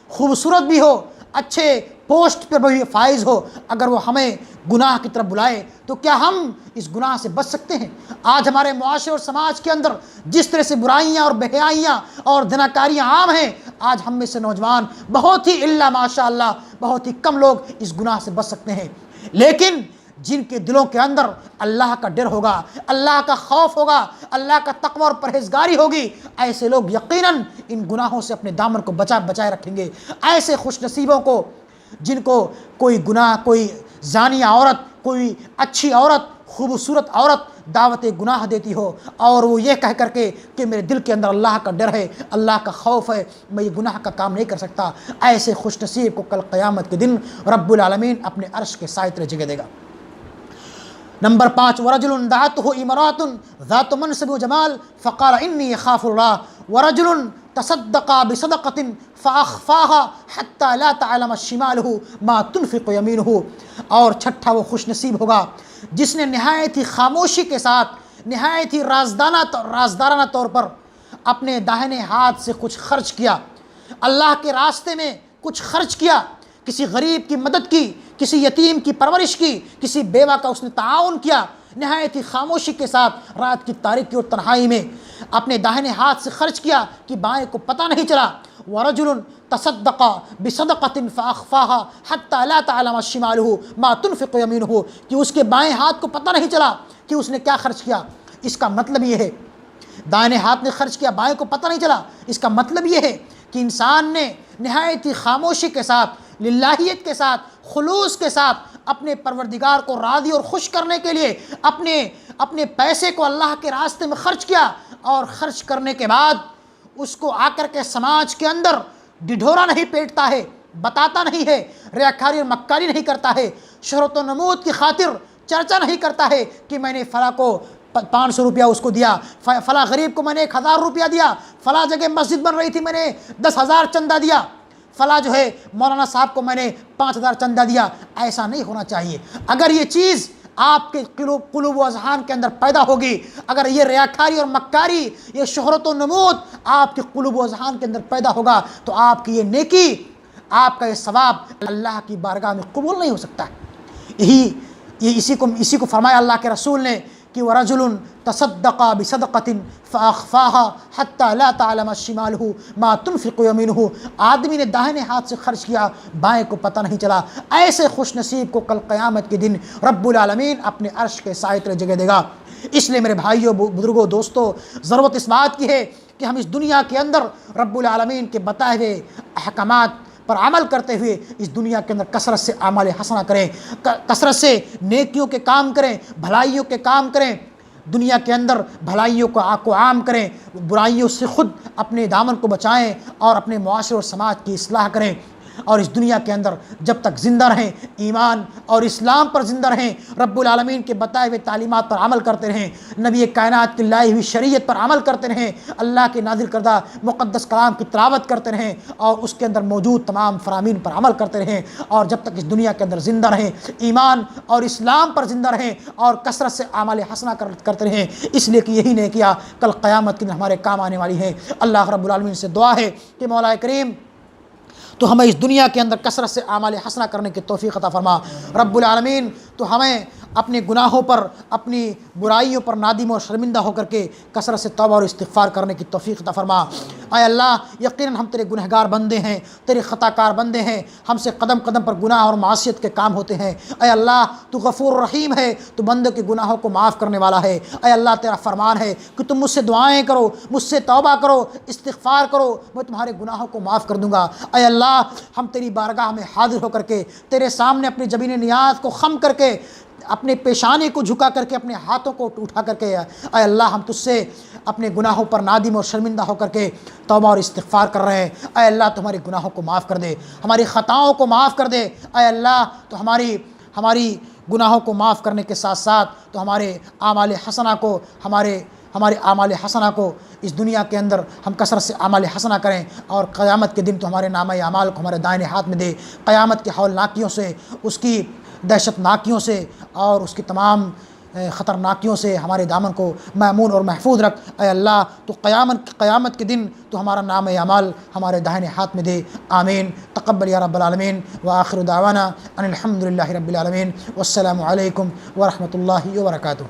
خوبصورت بھی ہو، اچھے پوسٹ پر بھی فائز ہو، اگر وہ ہمیں گناہ کی طرف بلائے تو کیا ہم اس گناہ سے بچ سکتے ہیں؟ آج ہمارے معاشرے اور سماج کے اندر جس طرح سے برائیاں اور بے حیائیاں اور زناکاریاں عام ہیں، آج ہم میں سے نوجوان بہت ہی الا ماشاء اللہ بہت ہی کم لوگ اس گناہ سے بچ سکتے ہیں، لیکن جن کے دلوں کے اندر اللہ کا ڈر ہوگا، اللہ کا خوف ہوگا، اللہ کا تقوی اور پرہیزگاری ہوگی، ایسے لوگ یقیناً ان گناہوں سے اپنے دامن کو بچائے رکھیں گے۔ ایسے خوش نصیبوں کو جن کو کوئی گناہ، کوئی زانیہ عورت، کوئی اچھی عورت، خوبصورت عورت دعوت گناہ دیتی ہو اور وہ یہ کہہ کر کے کہ میرے دل کے اندر اللہ کا ڈر ہے، اللہ کا خوف ہے، میں یہ گناہ کا کام نہیں کر سکتا، ایسے خوش نصیب کو کل قیامت کے دن رب العالمین اپنے عرش کے سائے تلے جگہ دے گا۔ نمبر 5، ورجل دعته امرأة ذات منصب وجمال فقال انی اخاف اللہ ورجل تصدق بصدقة فاخفاها حتى لا تعلم شماله ما تنفق يمينه۔ اور چھٹا وہ خوش نصیب ہوگا جس نے نہایت ہی خاموشی کے ساتھ، نہایت ہی رازدارانہ طور پر اپنے داہنے ہاتھ سے کچھ خرچ کیا، اللہ کے راستے میں کچھ خرچ کیا، کسی غریب کی مدد کی، کسی یتیم کی پرورش کی، کسی بیوہ کا اس نے تعاون کیا، نہایت ہی خاموشی کے ساتھ رات کی تاریکی اور تنہائی میں اپنے داہنے ہاتھ سے خرچ کیا کہ بائیں کو پتہ نہیں چلا۔ وَرَجُلٌ تَصَدَّقَ بِصَدَقَةٍ فَأَخْفَاهَا حَتَّى لَا تَعْلَمَ شِمَالُهُ مَا تُنْفِقُ يَمِينُهُ، کہ اس کے بائیں ہاتھ کو پتہ نہیں چلا کہ اس نے کیا خرچ کیا۔ اس کا مطلب یہ ہے، دائیں ہاتھ نے خرچ کیا، بائیں کو پتہ نہیں چلا، اس کا مطلب یہ ہے کہ انسان نے نہایت ہی خاموشی کے ساتھ، للہیت کے ساتھ، خلوص کے ساتھ اپنے پروردگار کو راضی اور خوش کرنے کے لیے اپنے پیسے کو اللہ کے راستے میں خرچ کیا، اور خرچ کرنے کے بعد اس کو آ کر کے سماج کے اندر ڈھڈورا نہیں پیٹتا ہے، بتاتا نہیں ہے، ریاکاری اور مکاری نہیں کرتا ہے، شہرت و نمود کی خاطر چرچا نہیں کرتا ہے کہ میں نے فلاں کو 500 روپیہ اس کو دیا، فلاں غریب کو میں نے 1000 روپیہ دیا، فلاں جگہ مسجد بن رہی تھی میں نے 10,000 چندہ دیا، فلاں جو ہے مولانا صاحب کو میں نے 5,000 چندہ دیا۔ ایسا نہیں ہونا چاہیے۔ اگر یہ چیز آپ کے قلوب و اذہان کے اندر پیدا ہوگی، اگر یہ ریاکاری اور مکاری، یہ شہرت و نمود آپ کے قلوب و اذہان کے اندر پیدا ہوگا تو آپ کی یہ نیکی، آپ کا یہ ثواب اللہ کی بارگاہ میں قبول نہیں ہو سکتا۔ اسی کو فرمایا اللہ کے رسول نے کہ وَرَجُلٌ تَصَدَّقَ بِصَدَقَةٍ فَأَخْفَاهَا حَتَّى لَا تَعْلَمَ شِمَالُهُ مَا تُنْفِقُ يَمِينُهُ، آدمی نے داہنے ہاتھ سے خرچ کیا، بائیں کو پتہ نہیں چلا، ایسے خوش نصیب کو کل قیامت کے دن رب العالمین اپنے عرش کے سائے تلے جگہ دے گا۔ اس لیے میرے بھائیوں، بزرگوں، دوستوں، ضرورت اس بات کی ہے کہ ہم اس دنیا کے اندر رب العالمین کے بتائے ہوئے احکامات پر عمل کرتے ہوئے اس دنیا کے اندر کثرت سے اعمال حسنہ کریں، کثرت سے نیکیوں کے کام کریں، بھلائیوں کے کام کریں، دنیا کے اندر بھلائیوں کو عام کریں، برائیوں سے خود اپنے دامن کو بچائیں اور اپنے معاشرے اور سماج کی اصلاح کریں، اور اس دنیا کے اندر جب تک زندہ رہیں ایمان اور اسلام پر زندہ رہیں، رب العالمین کے بتائے ہوئے تعلیمات پر عمل کرتے رہیں، نبی کائنات کی لائی ہوئی شریعت پر عمل کرتے رہیں، اللہ کے نازل کردہ مقدس کلام کی تلاوت کرتے رہیں اور اس کے اندر موجود تمام فرامین پر عمل کرتے رہیں، اور جب تک اس دنیا کے اندر زندہ رہیں ایمان اور اسلام پر زندہ رہیں اور کثرت سے اعمال حسنہ کرتے رہیں، اس لیے کہ یہی نے کیا کل قیامت کے دن ہمارے کام آنے والی ہے۔ اللہ رب العالمین سے دعا ہے کہ مولا کریم تو ہمیں اس دنیا کے اندر کثرت سے اعمال حسنہ کرنے کی توفیق عطا فرما۔ رب العالمین تو ہمیں اپنے گناہوں پر، اپنی برائیوں پر نادم اور شرمندہ ہو کر کے کثرت سے توبہ اور استغفار کرنے کی توفیق عطا فرما۔ اے اللہ، یقیناً ہم تیرے گنہگار بندے ہیں، تیرے خطا کار بندے ہیں، ہم سے قدم قدم پر گناہ اور معصیت کے کام ہوتے ہیں۔ اے اللہ، تو غفور رحیم ہے، تو بندوں کے گناہوں کو معاف کرنے والا ہے۔ اے اللہ، تیرا فرمان ہے کہ تم مجھ سے دعائیں کرو، مجھ سے توبہ کرو، استغفار کرو، میں تمہارے گناہوں کو معاف کر دوں گا۔ اے اللہ، ہم تیری بارگاہ میں حاضر ہو کر کے تیرے سامنے اپنی جبین نیاز کو خم کر کے، اپنے پیشانی کو جھکا کر کے، اپنے ہاتھوں کو اٹھا کر کے، اے اللہ ہم تجھ سے اپنے گناہوں پر نادم اور شرمندہ ہو کر کے توبہ اور استغفار کر رہے ہیں۔ اے اللہ، تو ہمارے گناہوں کو معاف کر دے، ہماری خطاؤں کو معاف کر دے۔ اے اللہ، تو ہماری گناہوں کو معاف کرنے کے ساتھ ساتھ تو ہمارے اعمال حسنہ کو، ہمارے اعمال حسنہ کو اس دنیا کے اندر ہم کثرت سے اعمال حسنہ کریں، اور قیامت کے دن تو ہمارے نامہ اعمال کو ہمارے دائیں ہاتھ میں دے۔ قیامت کے ہولناکیوں سے، اس کی دہشت ناکیوں سے اور اس کی تمام خطرناکیوں سے ہمارے دامن کو مامون اور محفوظ رکھ۔ اے اللہ تو قیامت کے دن تو ہمارا نام اعمال ہمارے داہنے ہاتھ میں دے، آمین۔ تقبل یا رب العالمین، وآخر دعوانا ان الحمد للہ رب العالمین، والسلام علیکم ورحمۃ اللہ وبرکاتہ۔